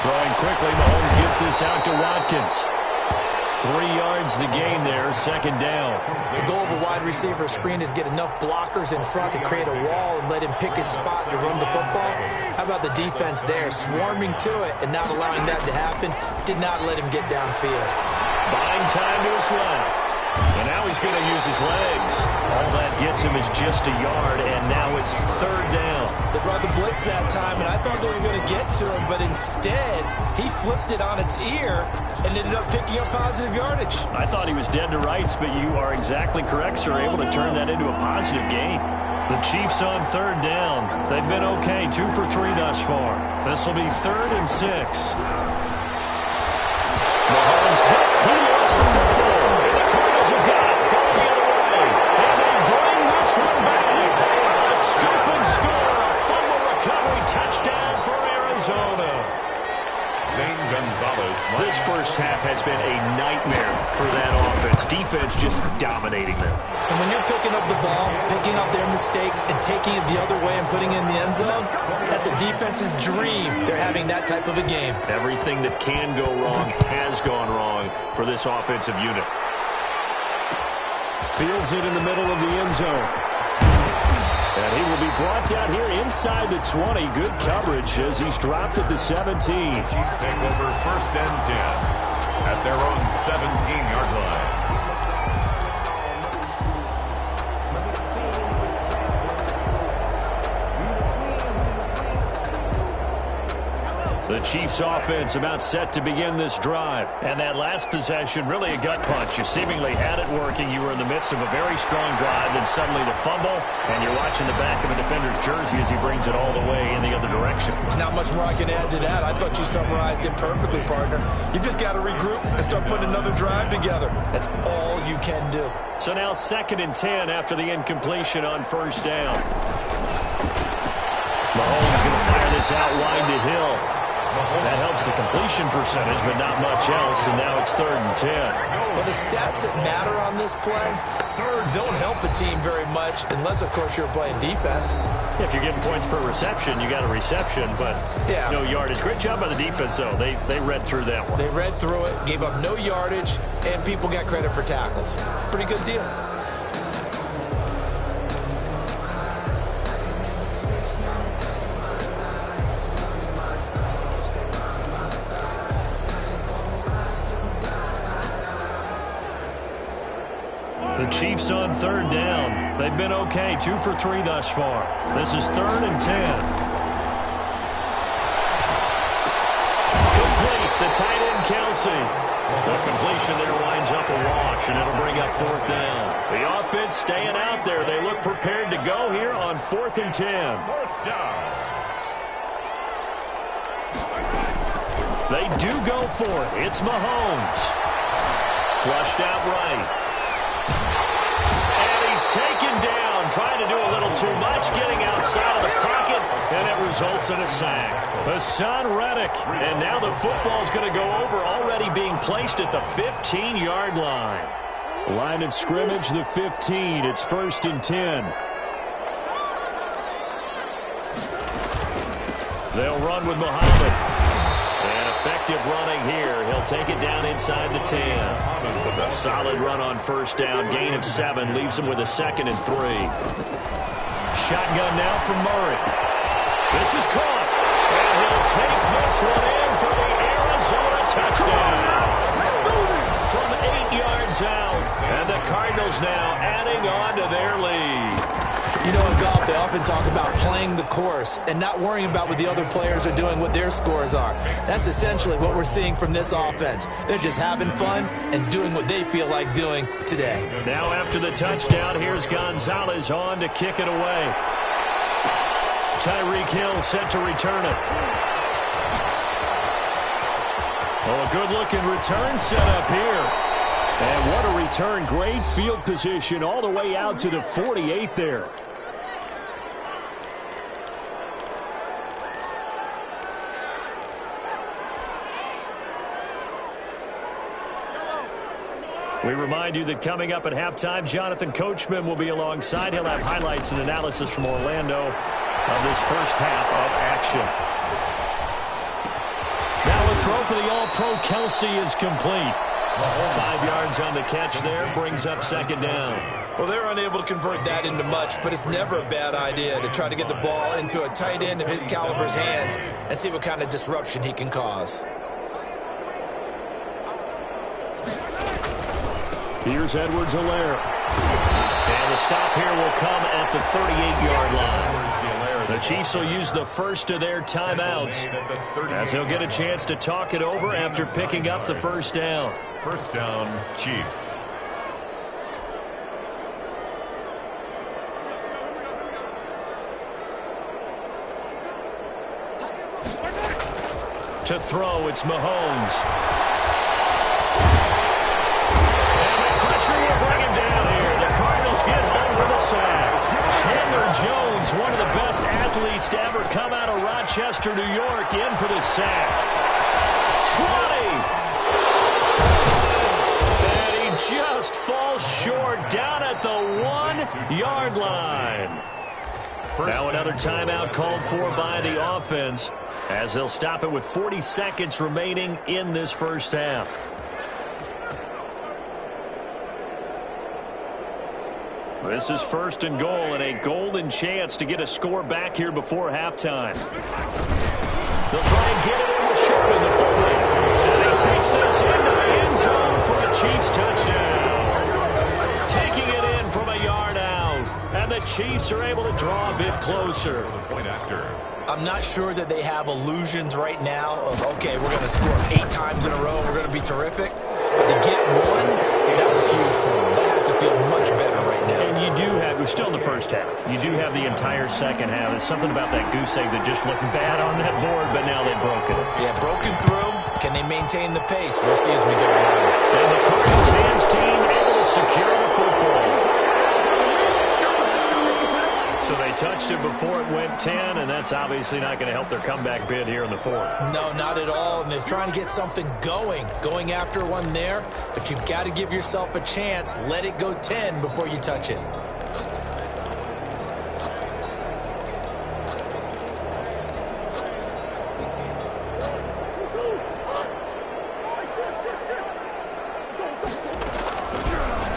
Throwing quickly, Mahomes gets this out to Watkins. 3 yards the gain there, second down. The goal of a wide receiver screen is get enough blockers in front to create a wall and let him pick his spot to run the football. How about the defense there, swarming to it and not allowing that to happen? Did not let him get downfield. Buying time to his left. And now he's going to use his legs. All that gets him is just a yard, and now it's 3rd down. They brought the blitz that time, and I thought they were going to get to him, but instead, he flipped it on its ear and ended up picking up positive yardage. I thought he was dead to rights, but you are exactly correct, sir, able to turn that into a positive gain. The Chiefs on 3rd down. They've been okay, 2 for 3 thus far. This will be 3rd and 6. Mahomes hit. He lost the football. And the Cardinals have got it. Going the other way. And they bring this one back. A scoop and score. A fumble recovery touchdown for Arizona. Zane Gonzalez. This first half has been a nightmare for that offense. Defense just dominating them. And when you're picking up the ball, picking up their mistakes, and taking it the other way and putting it in the end zone, that's a defense's dream. They're having that type of a game. Everything that can go wrong has gone wrong for this offensive unit. Fields it in the middle of the end zone. And he will be brought down here inside the 20. Good coverage as he's dropped at the 17. Chiefs take over 1st and 10 at their own 17-yard line. The Chiefs offense about set to begin this drive. And that last possession, really a gut punch. You seemingly had it working. You were in the midst of a very strong drive, then suddenly the fumble, and you're watching the back of a defender's jersey as he brings it all the way in the other direction. There's not much more I can add to that. I thought you summarized it perfectly, partner. You've just got to regroup and start putting another drive together. That's all you can do. So now 2nd and 10 after the incompletion on 1st down. Mahomes going to fire this out wide to Hill. That helps the completion percentage, but not much else, and now it's 3rd and 10. Well, the stats that matter on this play don't help a team very much, unless, of course, you're playing defense. If you're getting points per reception, you got a reception, but no yardage. Great job by the defense, though. They read through that one. They read through it, gave up no yardage, and people got credit for tackles. Pretty good deal. The Chiefs on 3rd down. They've been okay, 2 for 3 thus far. This is 3rd and 10. Complete, the tight end Kelsey. The completion there winds up a wash, and it'll bring up 4th down. The offense staying out there. They look prepared to go here on 4th and 10. 4th down. They do go for it. It's Mahomes. Flushed out right. trying to do a little too much, getting outside of the pocket, and it results in a sack. Hassan Reddick, and now the football's going to go over, already being placed at the 15-yard line. Line of scrimmage, the 15. It's 1st and 10. They'll run with Muhammad. And effective running here. He'll take it down inside the 10. A solid run on 1st down. Gain of 7. Leaves him with a 2nd and 3. Shotgun now from Murray. This is caught. And he'll take this one in for the Arizona touchdown. From 8 yards out. And the Cardinals now adding on to their lead. You know, in golf, they often talk about playing the course and not worrying about what the other players are doing, what their scores are. That's essentially what we're seeing from this offense. They're just having fun and doing what they feel like doing today. Now after the touchdown, here's Gonzalez on to kick it away. Tyreek Hill set to return it. Oh, a good-looking return set up here. And what a return. Great field position all the way out to the 48 there. We remind you that coming up at halftime, Jonathan Coachman will be alongside. He'll have highlights and analysis from Orlando of this first half of action. Now a throw for the All-Pro Kelsey is complete. 5 yards on the catch there, brings up 2nd down. Well, they're unable to convert that into much, but it's never a bad idea to try to get the ball into a tight end of his caliber's hands and see what kind of disruption he can cause. Here's Edwards-Helaire. And the stop here will come at the 38-yard line. The Chiefs will use the first of their timeouts as they'll get a chance to talk it over after picking up the 1st down. 1st down, Chiefs. To throw, it's Mahomes. Will bring him down here. The Cardinals get home for the sack. Chandler Jones, one of the best athletes to ever come out of Rochester, New York, in for the sack. 20. And he just falls short down at the 1-yard line. Now another timeout called for by the offense as they'll stop it with 40 seconds remaining in this first half. This is 1st and goal and a golden chance to get a score back here before halftime. They'll try and get it in with Sherman, the fullback. And he takes this into the end zone for a Chiefs touchdown. Taking it in from a yard out. And the Chiefs are able to draw a bit closer. Point after. I'm not sure that they have illusions right now of, okay, we're going to score 8 times in a row, we're going to be terrific. But to get one, that was huge for them. That has to feel much better right now. And you do have, we're still in the first half. You do have the entire second half. There's something about that goose egg that just looked bad on that board, but now they've broken it. Yeah, broken through. Can they maintain the pace? We'll see as we go along. And the Cardinals hands team able to secure the football. So they touched it before it went 10, and that's obviously not going to help their comeback bid here in the 4th. No, not at all. And they're trying to get something going after one there. But you've got to give yourself a chance. Let it go 10 before you touch it.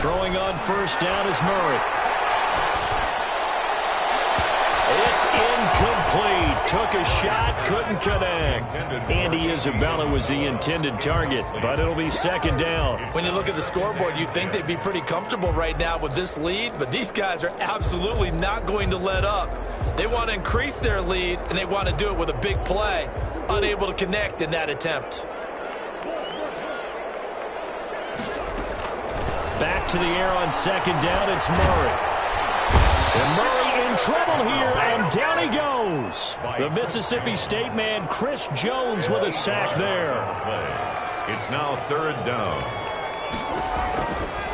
Throwing on 1st down is Murray. It's incomplete. Took a shot, couldn't connect. Andy Isabella was the intended target, but it'll be 2nd down. When you look at the scoreboard, you'd think they'd be pretty comfortable right now with this lead, but these guys are absolutely not going to let up. They want to increase their lead, and they want to do it with a big play. Unable to connect in that attempt. Back to the air on 2nd down, it's Murray. And Murray in trouble here, and down he goes. The Mississippi State man, Chris Jones, with a sack there. It's now 3rd down.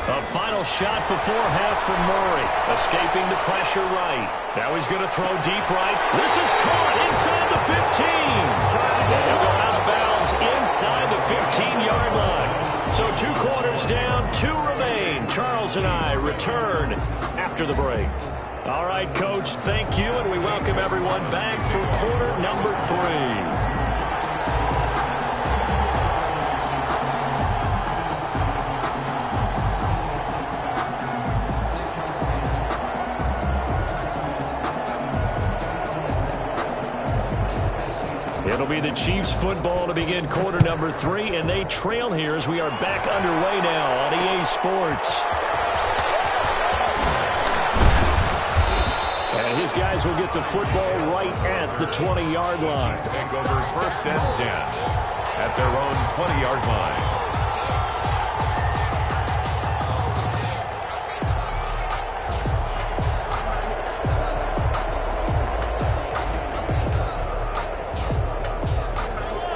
A final shot before half from Murray. Escaping the pressure right. Now he's going to throw deep right. This is caught inside the 15. And he'll go out of bounds inside the 15-yard line. So 2 quarters down, 2 remain. Charles and I return after the break. All right, Coach, thank you, and we welcome everyone back for quarter number 3. It'll be the Chiefs football to begin quarter number 3, and they trail here as we are back underway now on EA Sports. And his guys will get the football right at the 20-yard line. Take over first and 10 at their own 20-yard line.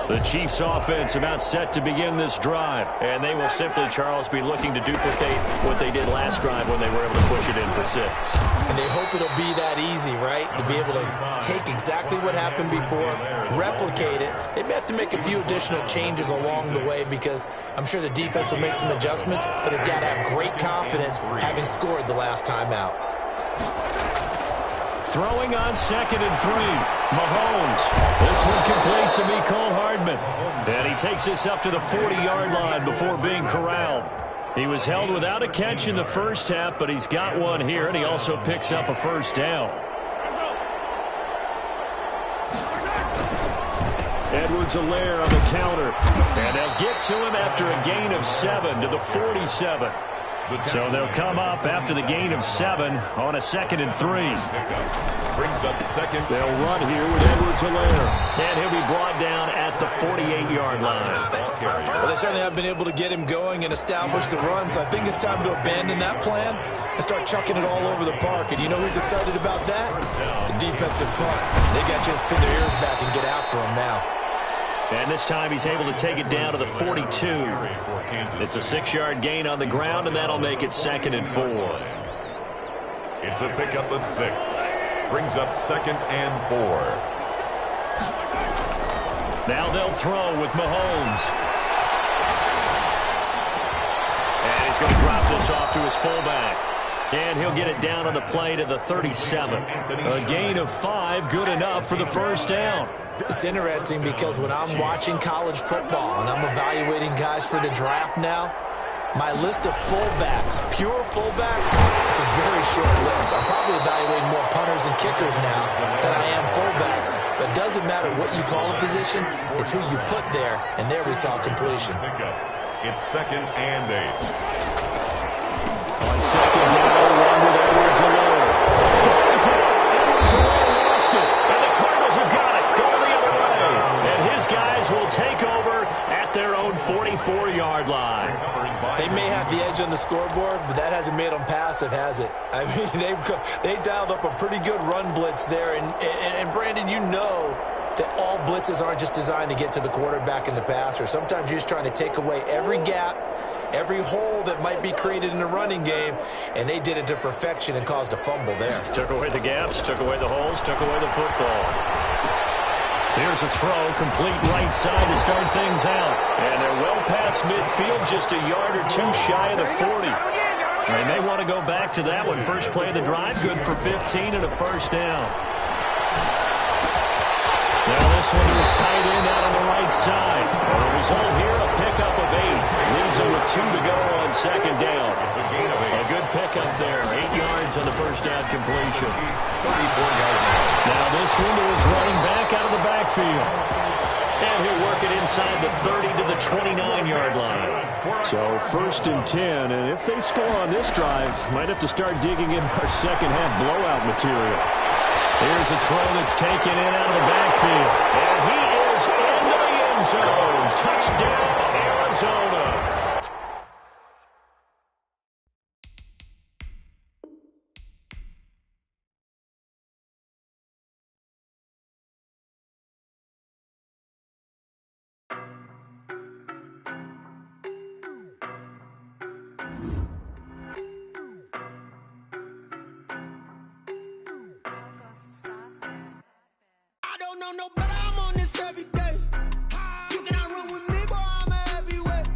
The Chiefs offense about set to begin this drive. And they will simply, Charles, be looking to duplicate what they did last drive when they were able to push it in for 6. And they hope it'll be that easy, right? To be able to take exactly what happened before, replicate it. They may have to make a few additional changes along the way because I'm sure the defense will make some adjustments, but they've got to have great confidence having scored the last time out. Throwing on 2nd and 3. Mahomes. This one complete to Mecole Hardman. And he takes this up to the 40-yard line before being corralled. He was held without a catch in the first half, but he's got one here, and he also picks up a first down. Edwards-Helaire on the counter. And they'll get to him after a gain of 7 to the 47. So they'll come up after the gain of 7 on a 2nd and 3. Brings up second. They'll run here with Edwards-Helaire. And he'll be brought down at the 48-yard line. Well, they certainly have been able to get him going and establish the run, so I think it's time to abandon that plan and start chucking it all over the park. And you know who's excited about that? The defensive front. They got to just pin their ears back and get after him now. And this time he's able to take it down to the 42. It's a 6-yard gain on the ground, and that'll make it 2nd and 4. It's a pickup of 6. Brings up 2nd and 4. Now they'll throw with Mahomes. And he's going to drop this off to his fullback. And he'll get it down on the play to the 37. A gain of 5, good enough for the first down. It's interesting because when I'm watching college football and I'm evaluating guys for the draft now, my list of fullbacks, pure fullbacks, it's a very short list. I'm probably evaluating more punters and kickers now than I am fullbacks. But it doesn't matter what you call a position, it's who you put there, and there we saw completion. It's 2nd and 8. On 2nd down, run with Edwards-Helaire. Edwards-Helaire lost it, and the Cardinals have got it. Going the other way. And his guys will take over at their own 44-yard line. They may have the edge on the scoreboard, but that hasn't made them passive, has it? I mean, they dialed up a pretty good run blitz there. And Brandon, you know that all blitzes aren't just designed to get to the quarterback and the passer. Sometimes you're just trying to take away every gap, every hole that might be created in the running game, and they did it to perfection and caused a fumble there. Took away the gaps, took away the holes, took away the football. Here's a throw, complete right side to start things out. And they're well past midfield, just a yard or 2 shy of the 40. They may want to go back to that one. First play of the drive, good for 15 and a first down. Now this one was tight end out on the right side. The result here, a pickup of 8. Leaves them with 2 to go on 2nd down. It's a gain of 8. A good pickup there. 8 yards on the first down completion. 34-yard line. Now this one to his running back out of the backfield. And he'll work it inside the 30 to the 29-yard line. So 1st and 10, and if they score on this drive, might have to start digging in our second half blowout material. Here's a throw that's taken in out of the backfield. And he is into the end zone. Touchdown, Arizona. don't know, but I'm on this every day. You cannot run with me, boy, I'm a heavyweight.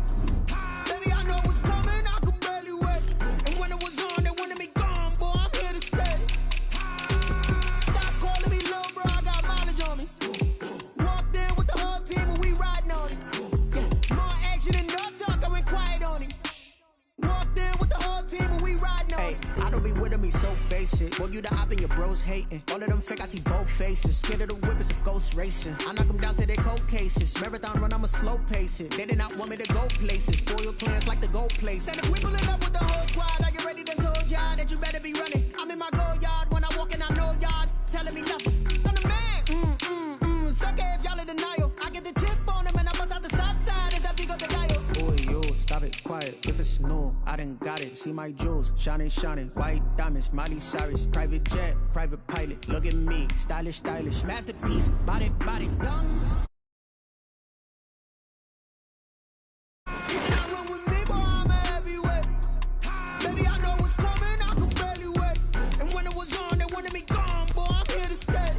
Baby, I know what's coming, I could barely wait. And when it was on, they wanted me gone, boy, I'm here to stay. Stop calling me little bro, I got mileage on me. Walked in with the whole team and we riding on it. Yeah. More action than no talk, I went quiet on it. Walked in with the whole team and we riding on it. I don't be with me so basic. Boy, you the op and your bros hating. All of them fake, I see both faces. Scared of the whip, it's a ghost racing. I knock them down to their cold cases. Marathon run, I'ma slow pace it. They did not want me to go places. Foil plans like the gold place. And if we pulling up with the whole squad, are you ready? Done told y'all that you better be running. I'm in my go yard when I walk in, I know y'all telling me nothing. I'm the man. Suck it if y'all in denial. I get the chip on them and I bust out the south side. Is that big of the guy? Boy, yo, stop it, quiet. If it's new, I done got it. See my jewels, shining, shining. White diamonds, Miley Cyrus. Private jet, private pilot. Look at me, stylish, stylish. Masterpiece, body, body. Young. You cannot run with me, boy, I'm a heavyweight. Baby, I know what's coming, I could barely wait. And when it was on, they wanted me gone, boy, I'm here to stay.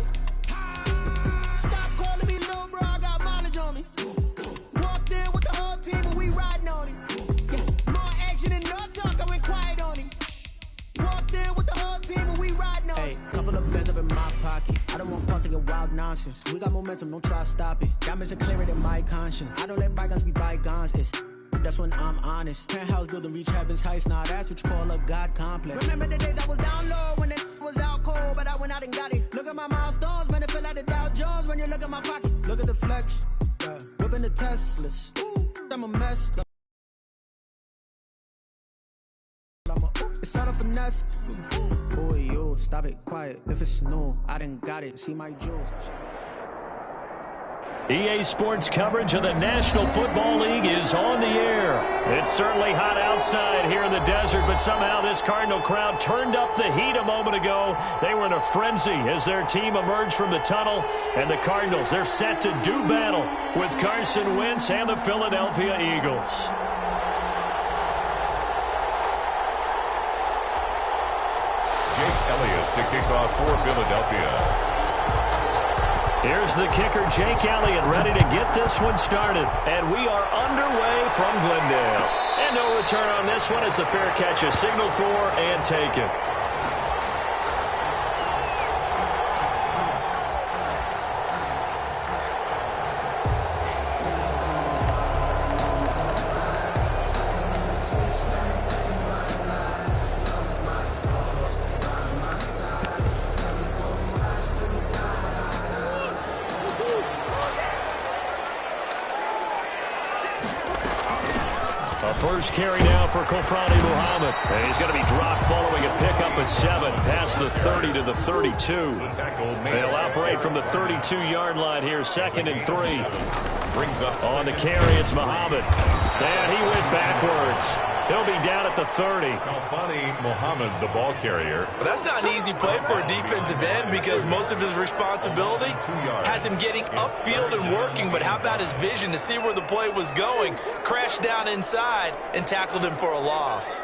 Stop calling me little bro, I got mileage on me. Walked in with the whole team and we riding on it. Yeah. More action than no talk, I went quiet on it. Walked in with the whole team and we riding on it. Couple of bands up in my pocket. I don't want pause to get wild nonsense. We got momentum, don't try to stop it. Diamonds are clearer than my conscience. I don't let bygones be bygones. That's when I'm honest. Penthouse building reach heaven's heights. Nah, that's what you call a God complex. Remember the days I was down low when it was out cold, but I went out and got it. Look at my milestones, man, it feel like the Dow Jones when you look at my pocket. Look at the flex, yeah. Whipping the Teslas. Ooh, I'm a mess. It's all a finesse. Boy, yo, stop it, quiet. If it's new, I done got it. See my jewels. EA Sports coverage of the National Football League is on the air. It's certainly hot outside here in the desert, but somehow this Cardinal crowd turned up the heat a moment ago. They were in a frenzy as their team emerged from the tunnel, and the Cardinals, they're set to do battle with Carson Wentz and the Philadelphia Eagles. Jake Elliott to kick off for Philadelphia. Here's the kicker, Jake Elliott, ready to get this one started. And we are underway from Glendale. And no return on this one as the fair catch is signaled for and taken. First carry now for Kofrani Muhammad. And he's going to be dropped following a pickup of 7 past the 30 to the 32. They'll operate from the 32-yard line here, 2nd and 3. Brings up on the carry, it's Muhammad. And he went backwards. He'll be down at the 30. Kofrani Muhammad, the ball carrier. Well, that's not an easy play for a defensive end because most of his responsibility has him getting upfield and working. But how about his vision to see where the play was going? Crashed down inside and tackled him for a loss.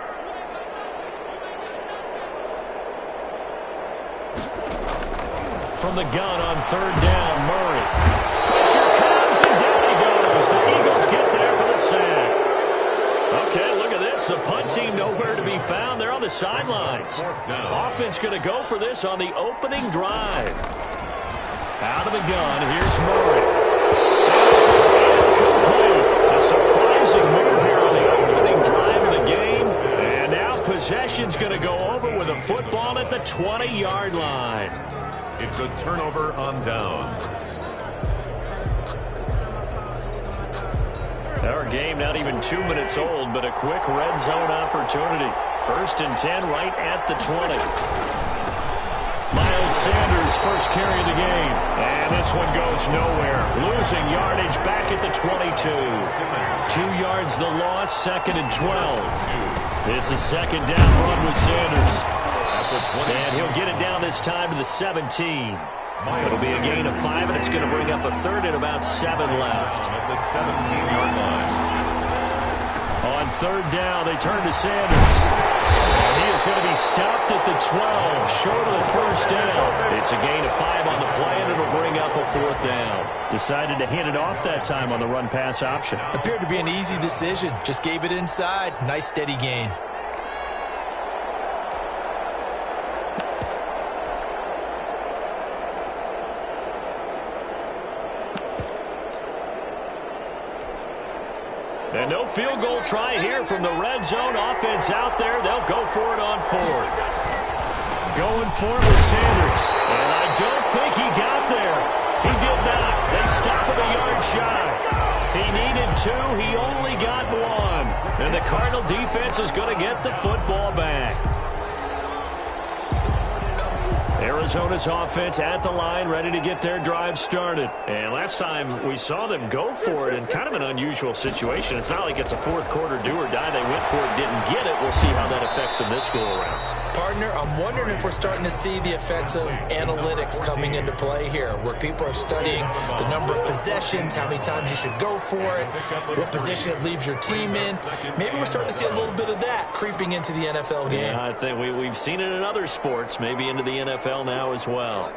From the gun on 3rd down, Murray. Pressure comes and down he goes. The Eagles get there for the sack. Okay, look at this. The punt team nowhere to be found. They're on the sidelines. Offense going to go for this on the opening drive. Out of the gun, here's Murray. This is incomplete. A surprising move here on the opening drive of the game. And now possession's going to go over with a football at the 20-yard line. It's a turnover on downs. Our game not even 2 minutes old, but a quick red zone opportunity. 1st and 10 right at the 20. Miles Sanders first carry of the game. And this one goes nowhere. Losing yardage back at the 22. 2 yards the loss, 2nd and 12. It's a 2nd down run with Sanders. And he'll get it down this time to the 17. It'll be a gain of 5, and it's going to bring up a 3rd and about 7 left. At the 17-yard line. On 3rd down, they turn to Sanders. And he is He's going to be stopped at the 12, short of the first down. It's a gain of 5 on the play, and it'll bring up a 4th down. Decided to hand it off that time on the run-pass option. Appeared to be an easy decision. Just gave it inside. Nice, steady gain. And no field goal try here from the red zone. Offense out there. They'll go for it on 4th. Going for it with Sanders. And I don't think he got there. He did not. They stop him a yard shy. He needed 2. He only got 1. And the Cardinal defense is going to get the football back. Arizona's offense at the line, ready to get their drive started. And last time we saw them go for it in kind of an unusual situation. It's not like it's a fourth quarter do or die. They went for it, didn't get it. We'll see how that affects them this go-around. Partner, I'm wondering if we're starting to see the effects of analytics coming into play here, where people are studying the number of possessions, how many times you should go for it, what position it leaves your team in. Maybe we're starting to see a little bit of that creeping into the NFL game. Yeah, I think we've seen it in other sports, maybe into the NFL now as well.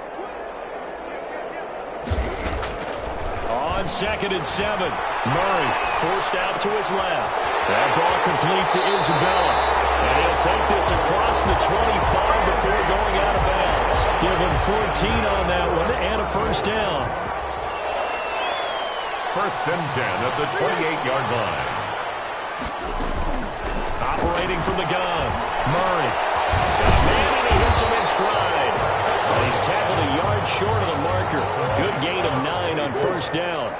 On 2nd and 7, Murray forced out to his left. That ball complete to Isabella. And he'll take this across the 25 before going out of bounds. Give him 14 on that one and a first down. 1st and 10 at the 28-yard line. Operating from the gun, Murray. Got a man and he hits him in stride. And he's tackled a yard short of the marker. Good gain of 9 on first down.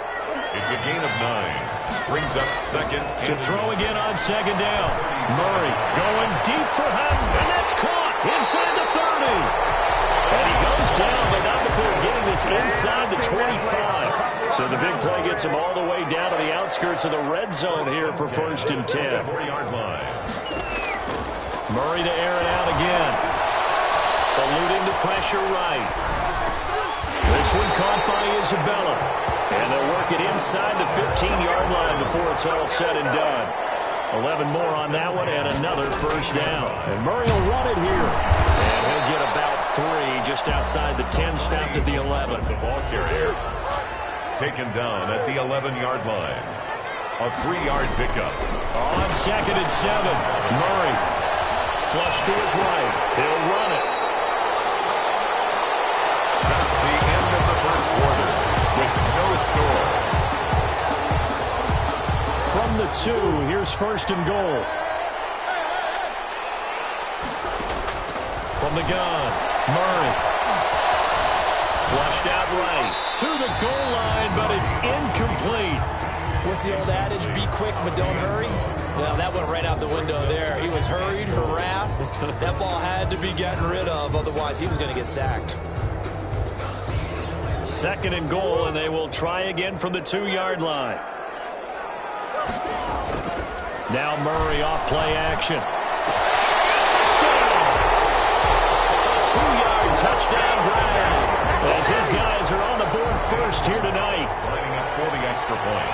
It's a gain of 9. Brings up 2nd. To throw again on 2nd down. Murray going deep for him, and that's caught inside the 30. And he goes down, but not before getting this inside the 25. So the big play gets him all the way down to the outskirts of the red zone here for 1st and 10. 4-yard line. Murray to air it out again. Eluding the pressure right. This one caught by Isabella. And they'll work it inside the 15-yard line before it's all said and done. 11 more on that one and another first down. And Murray will run it here. And he'll get about 3 just outside the 10, stopped at the 11. The ball carrier taken down at the 11-yard line. A 3-yard pickup. On 2nd and 7, Murray flush to his right. He'll run it. That's the end of the first quarter with no score. From the 2, here's 1st and goal. From the gun, Murray. Flushed out right to the goal line, but it's incomplete. What's the old adage? Be quick, but don't hurry. Well, that went right out the window there. He was hurried, harassed. That ball had to be gotten rid of, otherwise he was going to get sacked. 2nd and goal, and they will try again from the 2-yard line. Now Murray off play action. Touchdown! A 2-yard touchdown grab. As his guys are on the board first here tonight. Lining up for the extra point.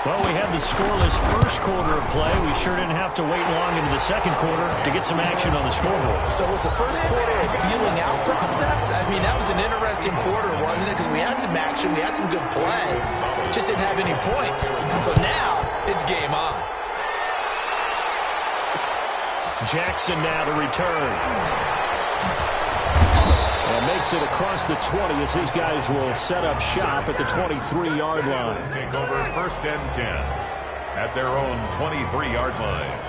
Well, we had the scoreless first quarter of play. We sure didn't have to wait long into the second quarter to get some action on the scoreboard. So was the first quarter a feeling out process? I mean, that was an interesting quarter, wasn't it? Because we had some action, we had some good play, just didn't have any points. So now it's game on. Jackson now to return. And makes it across the 20 as his guys will set up shop at the 23-yard line. Take over 1st and 10 at their own 23-yard line.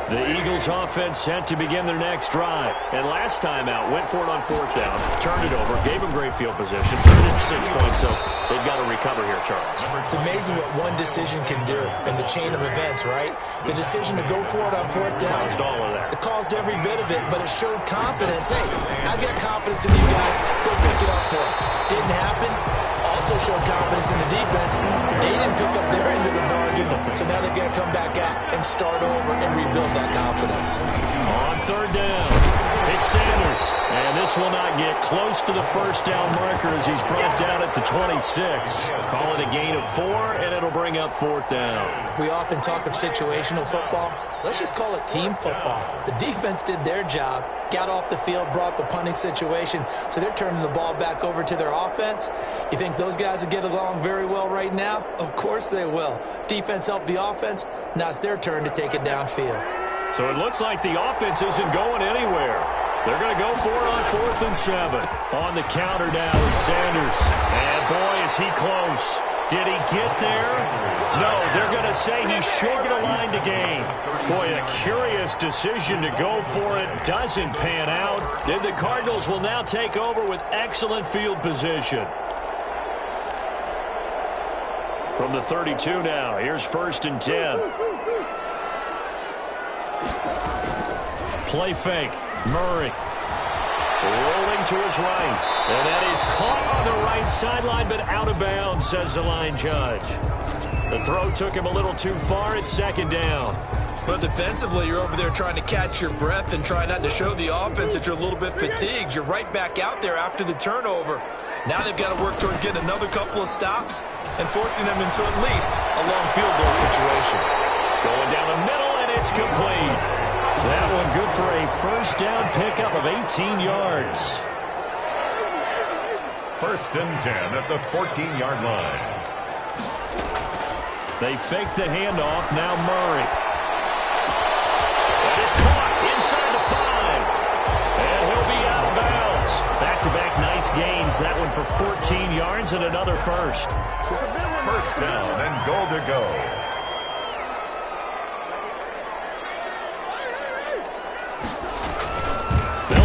The Eagles offense set to begin their next drive. And last time out, went for it on 4th down, turned it over, gave them great field position, turned it into 6 points, so they've got to recover here, Charles. It's amazing what one decision can do in the chain of events, right? The decision to go for it on 4th down. Caused all of that. It caused every bit of it, but it showed confidence. Hey, I've got confidence in you guys. Go pick it up for them. Didn't happen. Also showed confidence in the defense. They didn't pick up their end of the bargain, so now they've got to come back out and start over and rebuild that confidence. On 3rd down, he It's Sanders. And this will not get close to the first down marker as he's brought down at the 26. Call it a gain of 4, and it'll bring up 4th down. We often talk of situational football. Let's just call it team football. The defense did their job, got off the field, brought the punting situation, so they're turning the ball back over to their offense. You think those guys will get along very well right now? Of course they will. Defense helped the offense. Now it's their turn to take it downfield. So it looks like the offense isn't going anywhere. They're going to go for it on 4th and 7. On the counter now is Sanders. And boy, is he close. Did he get there? No, they're going to say he's short of the line to gain. Boy, a curious decision to go for it. Doesn't pan out. And the Cardinals will now take over with excellent field position. From the 32 now, here's 1st and 10. Play fake. Murray rolling to his right. And that is caught on the right sideline, but out of bounds, says the line judge. The throw took him a little too far. It's 2nd down. But defensively, you're over there trying to catch your breath and try not to show the offense that you're a little bit fatigued. You're right back out there after the turnover. Now they've got to work towards getting another couple of stops and forcing them into at least a long field goal situation. Going down the middle, and it's complete. That one good for a first down pickup of 18 yards. 1st and 10 at the 14-yard line. They fake the handoff. Now Murray. That is caught inside the 5. And he'll be out of bounds. Back-to-back nice gains. That one for 14 yards and another first. 1st down and goal to go.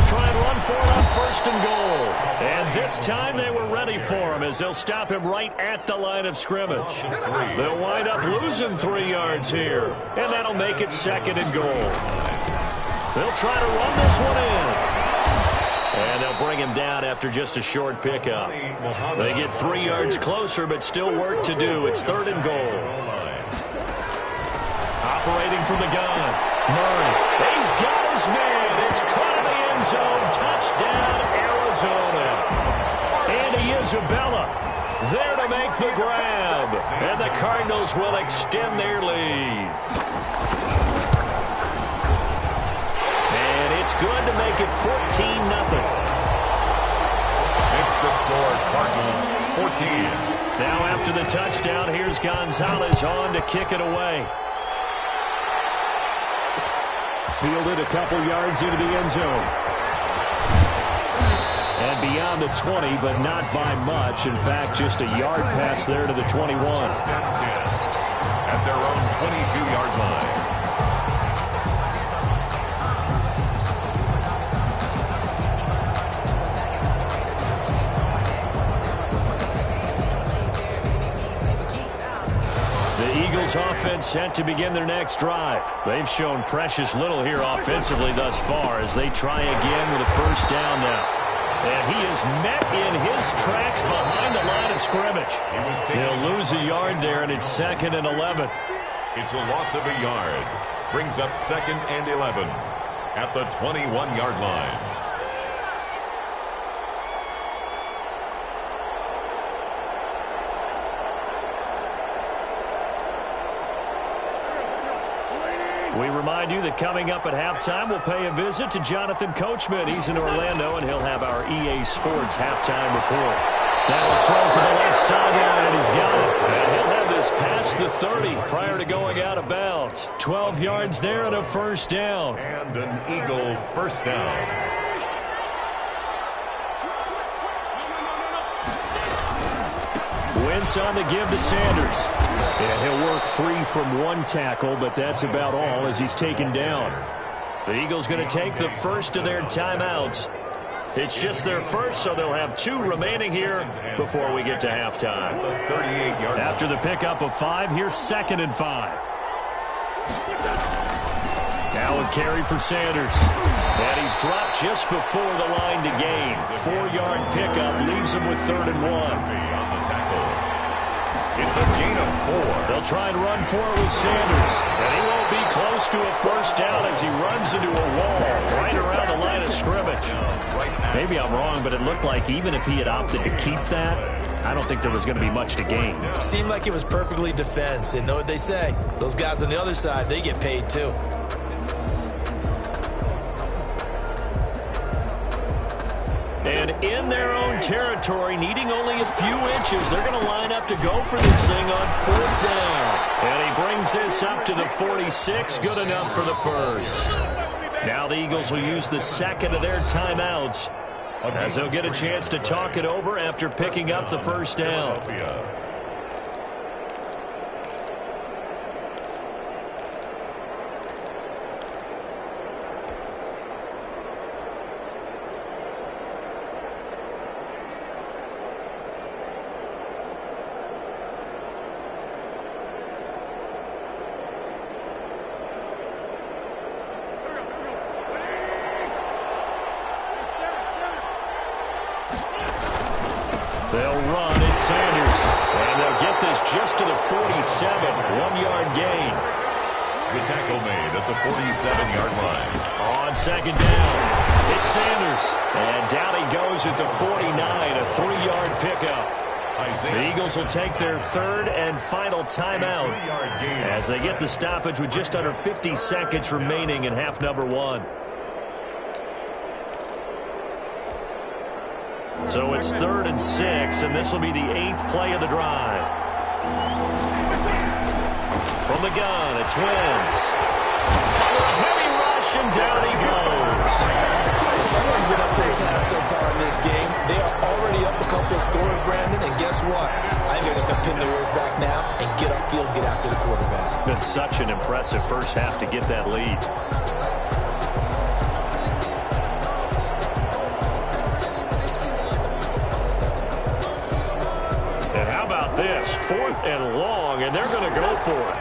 Try and run for it on 1st and goal. And this time they were ready for him as they'll stop him right at the line of scrimmage. They'll wind up losing 3 yards here. And that'll make it 2nd and goal. They'll try to run this one in. And they'll bring him down after just a short pickup. They get 3 yards closer, but still work to do. It's 3rd and goal. Operating from the gun. Murray. He's got his man. It's caught in the end zone. Touchdown, Arizona. Andy Isabella there to make the grab. And the Cardinals will extend their lead. And it's good to make it 14-0. Makes the score Cardinals 14. Now after the touchdown, here's Gonzalez on to kick it away. Fielded a couple yards into the end zone. And beyond the 20, but not by much. In fact, just a yard pass there to the 21. 1st and 10 at their own 22-yard line. The Eagles offense set to begin their next drive. They've shown precious little here offensively thus far as they try again with a first down now. And he is met in his tracks behind the line of scrimmage. He'll lose a yard there, and it's 2nd and 11. It's a loss of a yard. Brings up 2nd and 11 at the 21-yard line. We remind you that coming up at halftime, we'll pay a visit to Jonathan Coachman. He's in Orlando, and he'll have our EA Sports halftime report. Now a throw for the left sideline, and he's got it. And he'll have this past the 30 prior to going out of bounds. 12 yards there and a first down. And an Eagle first down. Wentz on the give to Sanders. And he'll work free from one tackle, but that's about all as he's taken down. The Eagles going to take the first of their timeouts. It's just their first, so they'll have 2 remaining here before we get to halftime. After the pickup of 5, here's 2nd and 5. Now a carry for Sanders. And he's dropped just before the line to gain. 4-yard pickup leaves him with 3rd and 1. It's a gain of 4. They'll try and run for it with Sanders. And he won't be close to a first down as he runs into a wall right around the line of scrimmage. Maybe I'm wrong, but it looked like even if he had opted to keep that, I don't think there was going to be much to gain. Seemed like it was perfectly defense. And know what they say? Those guys on the other side, they get paid too. And in their own territory, needing only a few inches, they're going to line up to go for this thing on 4th down. And he brings this up to the 46, good enough for the first. Now the Eagles will use the second of their timeouts as they'll get a chance to talk it over after picking up the first down. They'll run. It's Sanders. And they'll get this just to the 47. 1-yard gain. The tackle made at the 47-yard line. On second down, it's Sanders. And down he goes at the 49. A 3-yard pickup. The Eagles will take their third and final timeout as they get the stoppage with just under 50 seconds remaining in half number 1. So it's 3rd and 6, and this will be the 8th play of the drive. From the gun, it's Wentz. Under a heavy rush, and down he goes. Someone's been up to the task so far in this game. They are already up a couple of scores, Brandon, and guess what? I think they're just going to pin their ears back now and get upfield and get after the quarterback. Been such an impressive first half to get that lead. This 4th and long, and they're going to go for it.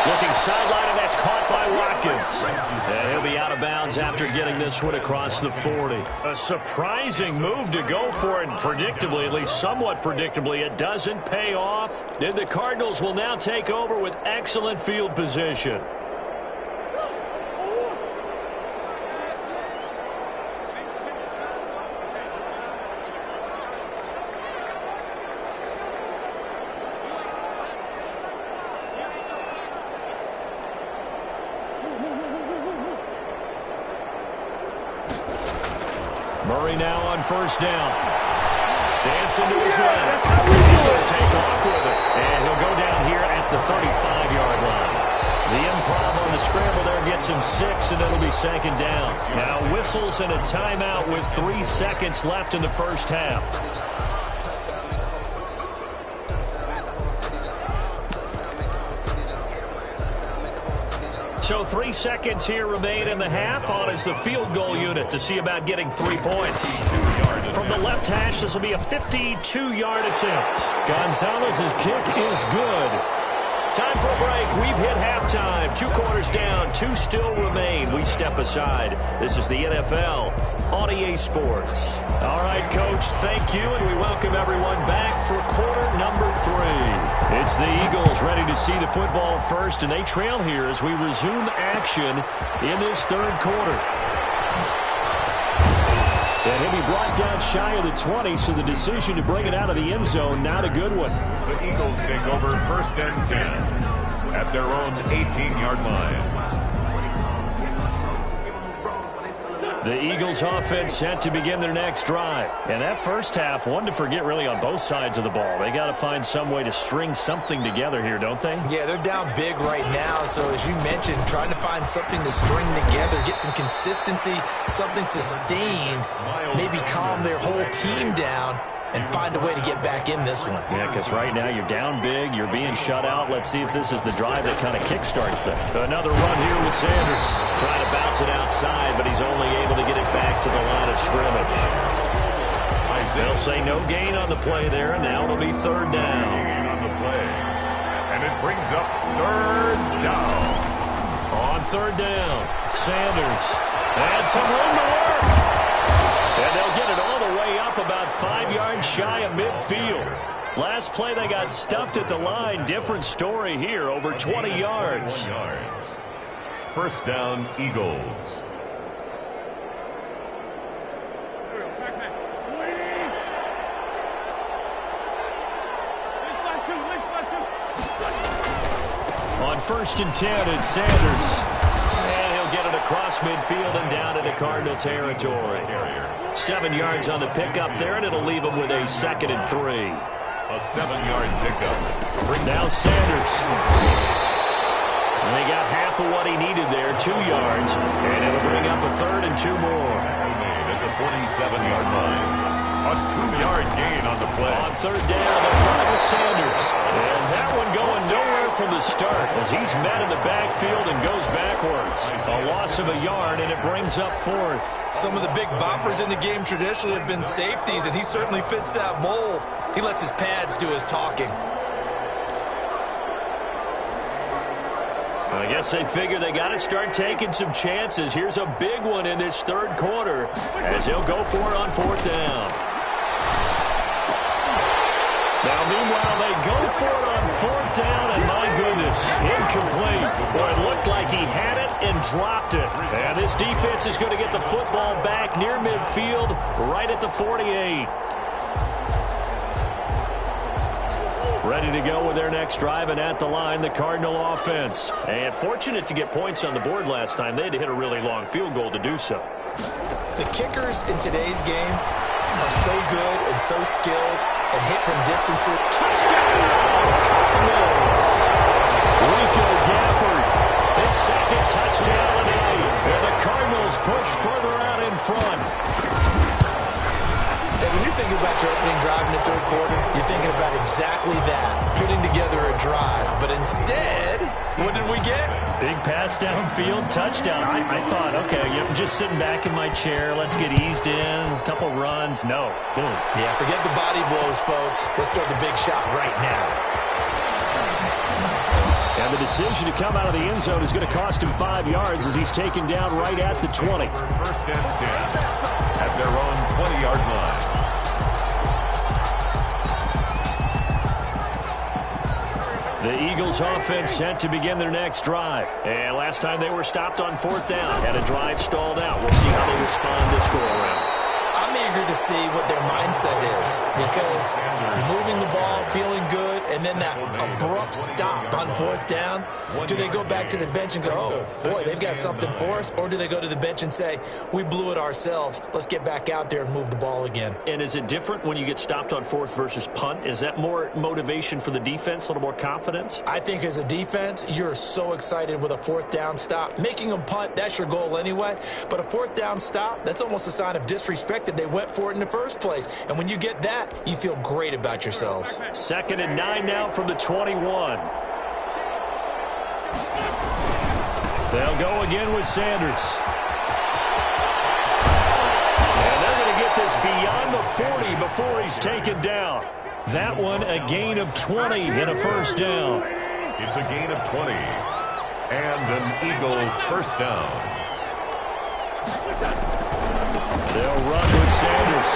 Looking sideline, and that's caught by Watkins. And he'll be out of bounds after getting this one across the 40. A surprising move to go for it, and predictably, at least somewhat predictably, it doesn't pay off. Then the Cardinals will now take over with excellent field position. Murray now on first down. Dancing to his left. He's going to take off with it. And he'll go down here at the 35-yard line. The improv on the scramble there gets him 6, and it'll be second down. Now whistles and a timeout with 3 seconds left in the first half. So 3 seconds here remain in the half. On is the field goal unit to see about getting 3 points. From the left hash, this will be a 52-yard attempt. Gonzalez's kick is good. Time for a break. We've hit halftime. 2 quarters down. 2 still remain. We step aside. This is the NFL on EA Sports. All right, Coach, thank you, and we welcome everyone back for quarter number 3. It's the Eagles ready to see the football first, and they trail here as we resume action in this 3rd quarter. And he'll be brought down shy of the 20, so the decision to bring it out of the end zone, not a good one. The Eagles take over 1st and 10 at their own 18-yard line. The Eagles offense set to begin their next drive. And that first half, one to forget really on both sides of the ball. They got to find some way to string something together here, don't they? Yeah, they're down big right now. So as you mentioned, trying to find something to string together, get some consistency, something sustained, maybe calm their whole team down and find a way to get back in this one. Yeah, because right now you're down big, you're being shut out. Let's see if this is the drive that kind of kickstarts them. Another run here with Sanders. Trying to bounce it outside, but he's only able to get it back to the line of scrimmage. They'll say no gain on the play there, and now it'll be 3rd down. Gain on the play. And it brings up 3rd down. On 3rd down, Sanders. And some room to work. And they'll get it all the way about 5 yards shy of midfield. Last play, they got stuffed at the line. Different story here, over 20 yards. First down, Eagles. On 1st and 10, it's Sanders. And he'll get it across midfield and down into Cardinal territory. 7 yards on the pickup there, and it'll leave him with a 2nd and 3. A 7-yard pickup. Now Sanders. And they got half of what he needed there, 2 yards. And it'll bring up a 3rd and 2 more. At the 47-yard line. A 2-yard gain on the play. On 3rd down, they're running with Sanders. And that one going nowhere from the start as he's met in the backfield and goes backwards. A loss of a yard, and it brings up 4th. Some of the big boppers in the game traditionally have been safeties, and he certainly fits that mold. He lets his pads do his talking. I guess they figure they got to start taking some chances. Here's a big one in this 3rd quarter as he'll go for it on 4th down. Now, meanwhile, they go for it on 4th down, and my goodness, incomplete. Boy, it looked like he had it and dropped it. And this defense is going to get the football back near midfield, right at the 48. Ready to go with their next drive, and at the line, the Cardinal offense. And fortunate to get points on the board last time. They had to hit a really long field goal to do so. The kickers in today's game are so good and so skilled and hit from distances. Touchdown, Cardinals! Rico Gafford, his 2nd touchdown of the day. And the Cardinals push further out in front. And when you're thinking about your opening drive in the 3rd quarter, you're thinking about exactly that, putting together a drive. But instead, what did we get? Big pass downfield, touchdown. I thought, okay, I'm just sitting back in my chair. Let's get eased in, a couple runs. No, boom. Yeah, forget the body blows, folks. Let's throw the big shot right now. And the decision to come out of the end zone is going to cost him 5 yards as he's taken down right at the 20. First and 10 at their own 20-yard line. The Eagles offense set to begin their next drive. And last time they were stopped on 4th down. Had a drive stalled out. We'll see how they respond this go-around. I'm eager to see what their mindset is because moving the ball, feeling good, and then that abrupt stop on 4th down, do they go back to the bench and go, oh, boy, they've got something for us? Or do they go to the bench and say, we blew it ourselves. Let's get back out there and move the ball again. And is it different when you get stopped on 4th versus punt? Is that more motivation for the defense, a little more confidence? I think as a defense, you're so excited with a 4th down stop. Making them punt, that's your goal anyway. But a 4th down stop, that's almost a sign of disrespect that they went for it in the first place. And when you get that, you feel great about yourselves. 2nd and 9 now from the 21. They'll go again with Sanders. And they're going to get this beyond the 40 before he's taken down. That one a gain of 20 and a 1st down. It's a gain of 20 and an Eagle 1st down. They'll run with Sanders.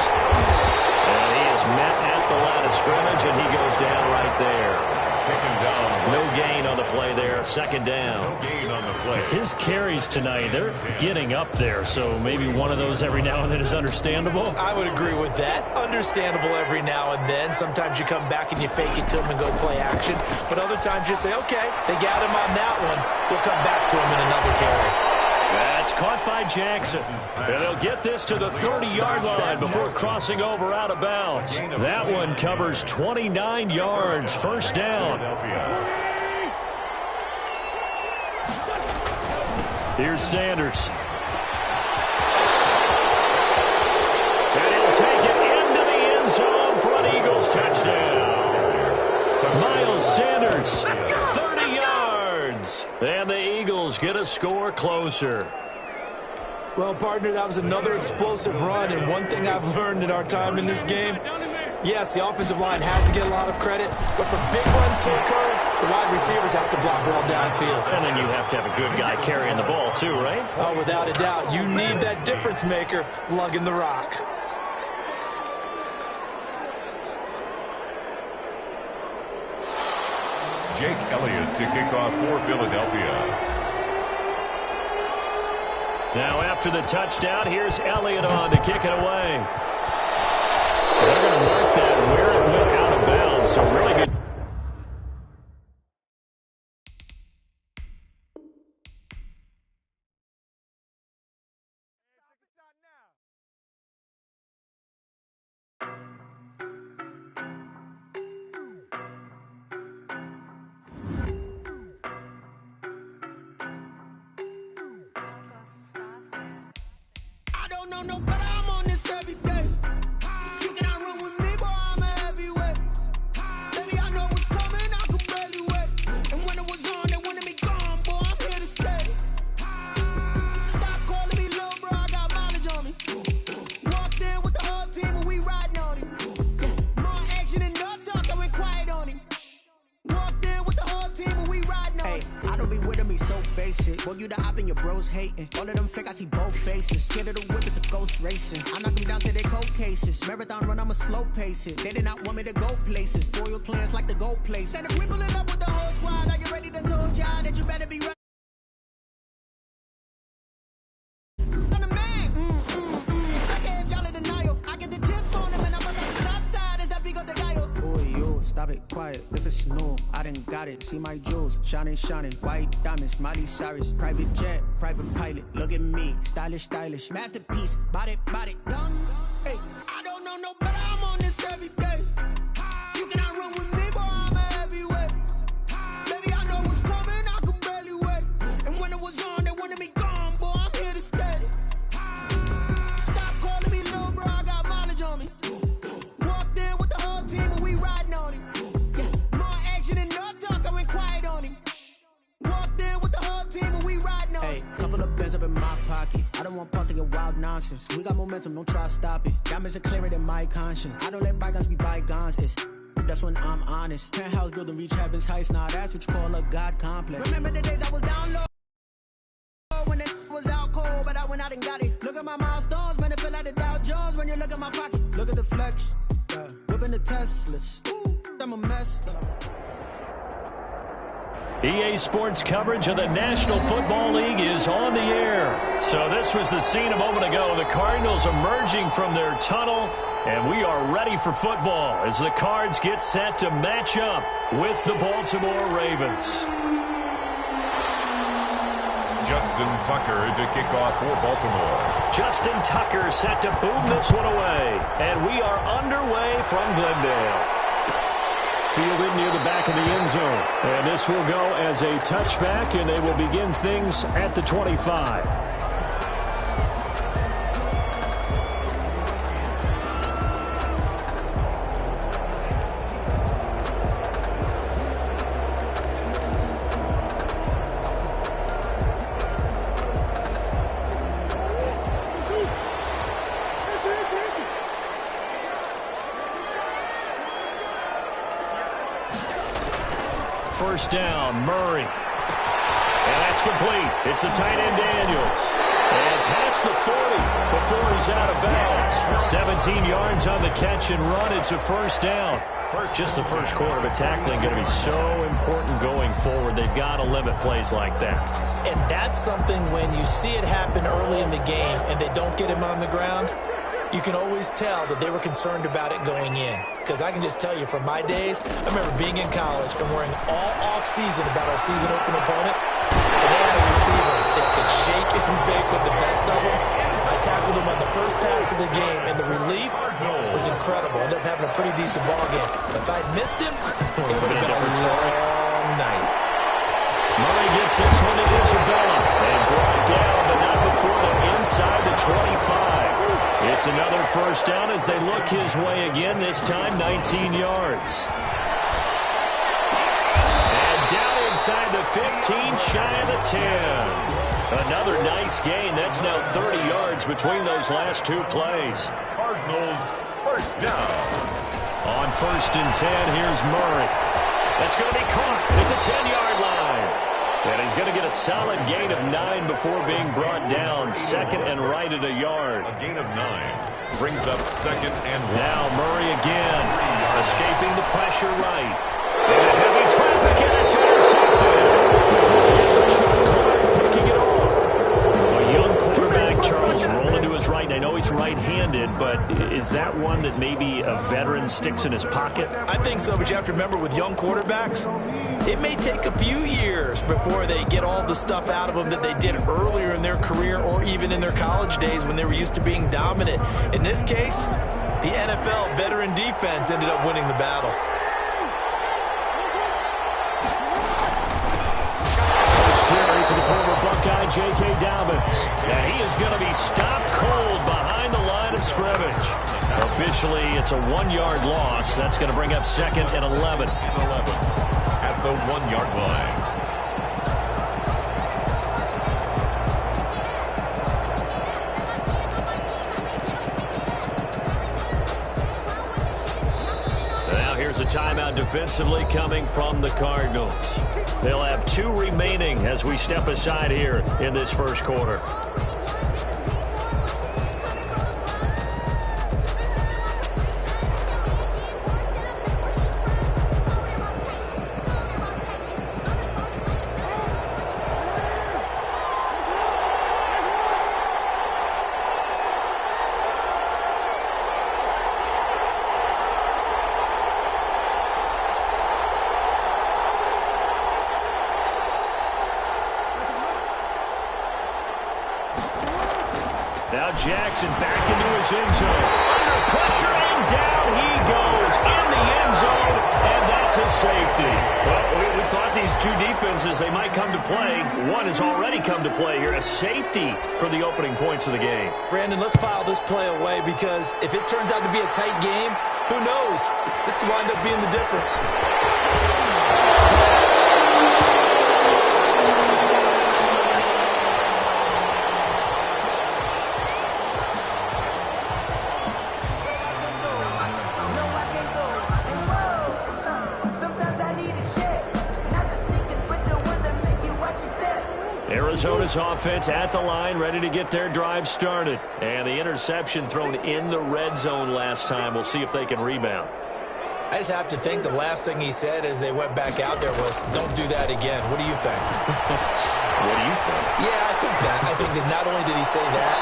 And he is met at the line of scrimmage, and he goes down right there. Taken down. No gain on the play there. 2nd down. No gain on the play. His carries tonight, they're getting up there, so maybe one of those every now and then is understandable. I would agree with that. Understandable every now and then. Sometimes you come back and you fake it to him and go play action. But other times you say, okay, they got him on that one. We'll come back to him in another carry. That's caught by Jackson. And they'll get this to the 30-yard line before crossing over out of bounds. That one covers 29 yards. 1st down. Here's Sanders. And he'll take it into the end zone for an Eagles touchdown. Miles Sanders, 30 yards. And the Eagles get a score closer. Well, partner, that was another explosive run, and one thing I've learned in our time in this game, yes, the offensive line has to get a lot of credit, but for big runs to occur, the wide receivers have to block well downfield. And then you have to have a good guy carrying the ball too, right? Oh, without a doubt. You need that difference maker lugging the rock. Jake Elliott to kick off for Philadelphia. Now after the touchdown, here's Elliott on to kick it away. They're going to mark that where it went out of bounds, so really good. I don't know no better, I'm on this every day. You cannot run with me, boy, I'm a heavyweight. Baby, I know what's coming, I could barely wait. And when it was on, they wanted me gone, boy, I'm here to stay. Stop calling me little bro, I got mileage on me. Walked in with the whole team and we riding on him. More action and no talk, I went quiet on him. Walked in with the whole team and we riding on him. I don't be with him, he's so basic. Boy, you the op and your bros hating. All of them fake, I see both faces. Scared of the whip, it's a ghost racing. I knock them down to their cold cases. Marathon run, I'ma slow pace it. They did not want me to go places. Foil plans like the gold place. And if we pulling up with the whole squad, are you ready to told y'all that you better be ready? I'm the man. Suck it if y'all in denial. I get the chip on him and I'm on the south side. Is that big of the guy? Boy, yo, stop it, quiet. If it's snow, I done got it. See my jewels, shining, shining. White diamonds, Miley Cyrus. Private jet, private pilot. Look at me, stylish, stylish. Masterpiece, body, young. Hey, I don't know no better. I'm on this every day. You cannot run with me, boy, I'm a heavyweight. Baby, I know what's coming, I could barely wait. And when it was on, they wanted me gone, boy, I'm here to stay. Stop calling me little bro, I got mileage on me. Walked in with the whole team and we riding on him. More action and no talk, I went quiet on him. Walked in with the whole team and we riding on him. Hey, couple of bands up in my pocket. I don't want pulse to get wild nonsense. We got momentum, don't try to stop it. Diamonds are clearer than my conscience. I don't let bygones be bygones. That's when I'm honest. Penthouse building, reach heaven's heights. Now that's what you call a God complex. Remember the days I was down low when it was out cold, but I went out and got it. Look at my milestones, man, it feel like the Dow Jones when you look at my pocket. Look at the flex, whipping the Teslas. Ooh, I'm a mess. EA Sports coverage of the National Football League is on the air. So this was the scene a moment ago. The Cardinals emerging from their tunnel, and we are ready for football as the Cards get set to match up with the Baltimore Ravens. Justin Tucker to kick off for Baltimore. Justin Tucker set to boom this one away, and we are underway from Glendale. Fielded near the back of the end zone. And this will go as a touchback, and they will begin things at the 25. First down, Murray. And that's complete. It's the tight end, Daniels. And past the 40 before he's out of bounds. 17 yards on the catch and run. It's a first down. Just the first quarter, but tackling going to be so important going forward. They've got to limit plays like that. And that's something when you see it happen early in the game and they don't get him on the ground, you can always tell that they were concerned about it going in. Because I can just tell you from my days, I remember being in college and worrying all off-season about our season open opponent. And they had a receiver that could shake and bake with the best of them. I tackled him on the first pass of the game, and the relief was incredible. I ended up having a pretty decent ball game. But if I'd missed him, it would have been a long night. Murray gets this one to Isabella. And brought down, but not before they're inside the 25. It's another first down as they look his way again, this time 19 yards. And down inside the 15, shy of the 10. Another nice gain. That's now 30 yards between those last two plays. Cardinals first down. On first and 10, here's Murray. That's going to be caught at the 10-yard line. And he's going to get a solid gain of 9 before being brought down. Second and right at a yard. A gain of 9 brings up second and 1. Now Murray again, escaping the pressure right. Into heavy traffic, and it's that one that maybe a veteran sticks in his pocket? I think so, but you have to remember with young quarterbacks, it may take a few years before they get all the stuff out of them that they did earlier in their career or even in their college days when they were used to being dominant. In this case, the NFL veteran defense ended up winning the battle. First carry for the former Buckeye, J.K. Dobbins. And he is going to be stopped cold behind the line of scrimmage. Officially, it's a 1-yard loss. That's going to bring up second and 11. At the 1-yard line. Now here's a timeout defensively coming from the Cardinals. They'll have 2 remaining as we step aside here in this first quarter. Now Jackson back into his end zone. Under pressure, and down he goes in the end zone, and that's a safety. Well, we thought these two defenses, they might come to play. One has already come to play here, a safety for the opening points of the game. Brandon, let's file this play away because if it turns out to be a tight game, who knows? This could wind up being the difference. Arizona's offense at the line, ready to get their drive started. And the interception thrown in the red zone last time. We'll see if they can rebound. I just have to think the last thing he said as they went back out there was, don't do that again. What do you think? What do you think? Yeah, I think that. I think that not only did he say that,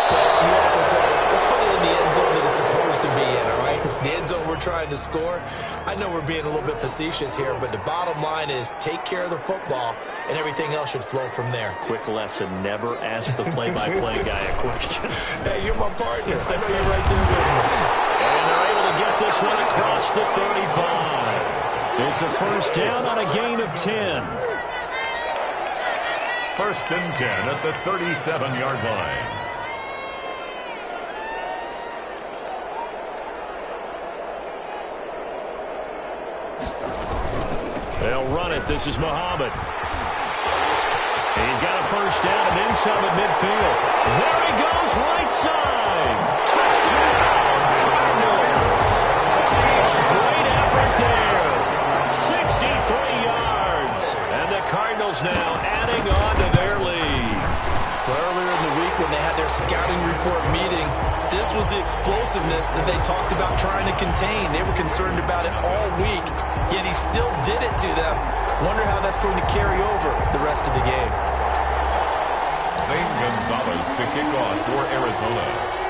but he also told him, let's put it in the end zone that it's supposed to be in, all right? The end zone we're trying to score. I know we're being a little bit facetious here, but the bottom line is take care of the football, and everything else should flow from there. Quick lesson, never ask the play-by-play guy a question. Hey, you're my partner. I know you're right there with me. And they're able to get this one across the 35. It's a first down on a gain of 10. First and 10 at the 37-yard line. They'll run it. This is Muhammad. He's got a first down and then some at midfield. There he goes, right side. Touchdown, Cardinals. Great effort there. 63 yards. And the Cardinals now adding on to their lead. Well, earlier in the week when they had their scouting report meeting, this was the explosiveness that they talked about trying to contain. They were concerned about it all week, yet he still did it to them. Wonder how that's going to carry over the rest of the game. Zane Gonzalez to kick off for Arizona.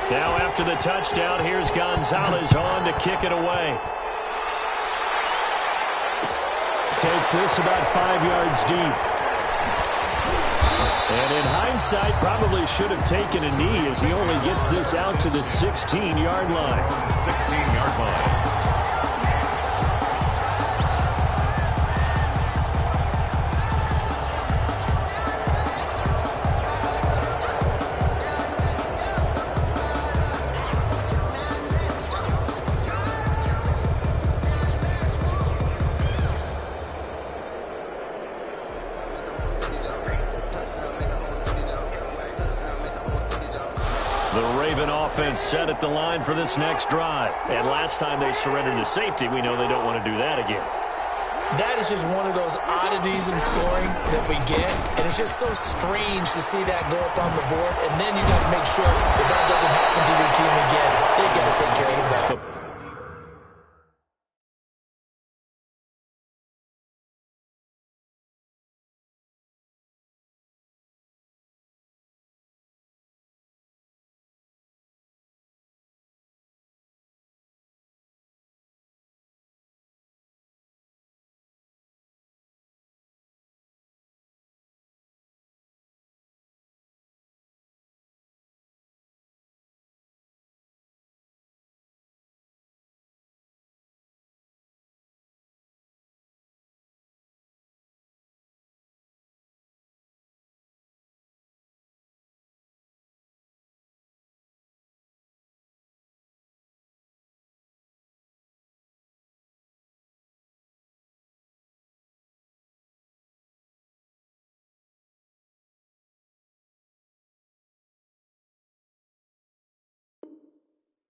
Now after the touchdown, here's Gonzalez on to kick it away. Takes this about 5 yards deep. And in hindsight, probably should have taken a knee as he only gets this out to the 16-yard line. 16-yard line. Set at the line for this next drive. And last time they surrendered to safety, we know they don't want to do that again. That is just one of those oddities in scoring that we get. And it's just so strange to see that go up on the board. And then you got to make sure that that doesn't happen to your team again. They got to take care of the ball.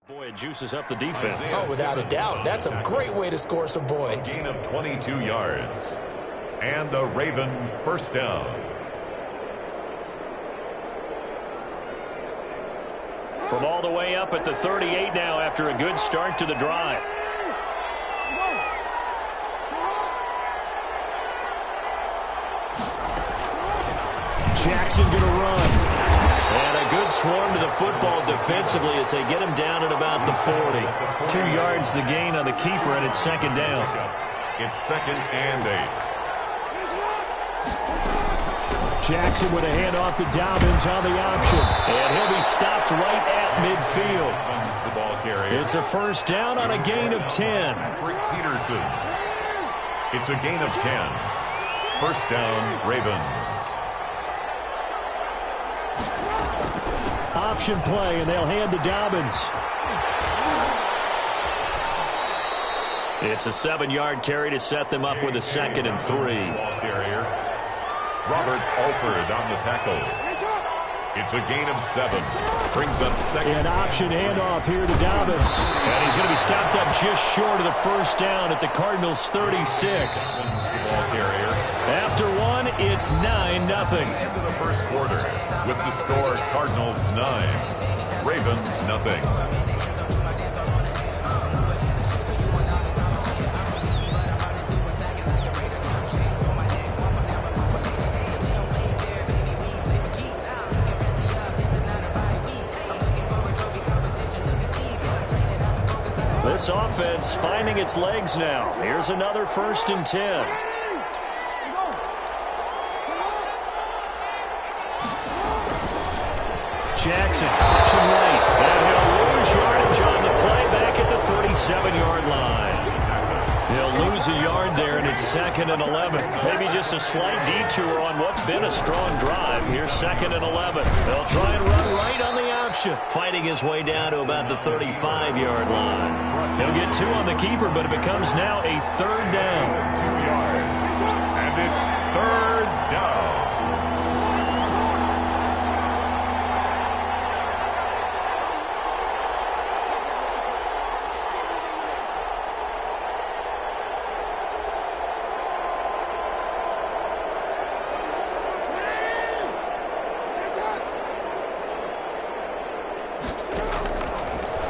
Boy, it juices up the defense. Oh, without a doubt. That's a great way to score some points. Gain of 22 yards. And a Raven first down. From all the way up at the 38 now after a good start to the drive. Jackson going to run. And a good swarm to the football defensively as they get him down at about the 40. 2 yards the gain on the keeper, and it's second down. It's second and 8. Jackson with a handoff to Dobbins on the option. And he'll be stopped right at midfield. The ball carrier. It's a first down on a gain of 10. Peterson. It's a gain of 10. First down, Ravens. Option play, and they'll hand to Dobbins. It's a 7-yard carry to set them up with a second and 3. Ball carrier. Robert Alford on the tackle. It's a gain of 7. Brings up second. An option handoff here to Dobbins. And he's going to be stopped up just short of the first down at the Cardinals' 36. The ball carrier. After one, it's 9-0. End of the first quarter with the score Cardinals 9, Ravens nothing. This offense finding its legs now. Here's another first and 10. Jackson, option right, and he'll lose yardage on the play back at the 37-yard line. He'll lose a yard there, and it's second and 11. Maybe just a slight detour on what's been a strong drive. Here's second and 11. They'll try and run right on the option, fighting his way down to about the 35-yard line. He'll get 2 on the keeper, but it becomes now a third down. 2 yards, and it's third down.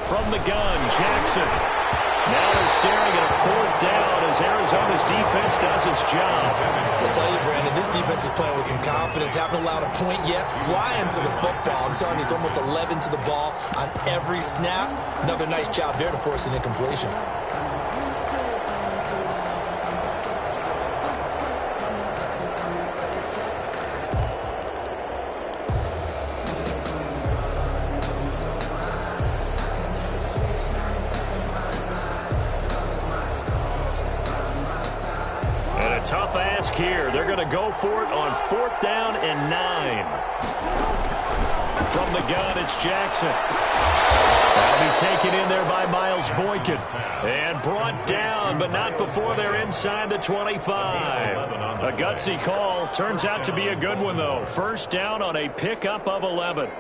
From the gun, Jackson. Now they're staring at a fourth down as Arizona's defense does its job. I'll tell you, Brandon, this defense is playing with some confidence. Haven't allowed a point yet. Flying to the football. I'm telling you, it's almost 11 to the ball on every snap. Another nice job there to force an incompletion. Tough ask here. They're going to go for it on 4th down and 9. From the gun, it's Jackson. That'll be taken in there by Miles Boykin. And brought down, but not before they're inside the 25. A gutsy call. Turns out to be a good one, though. First down on a pickup of 11.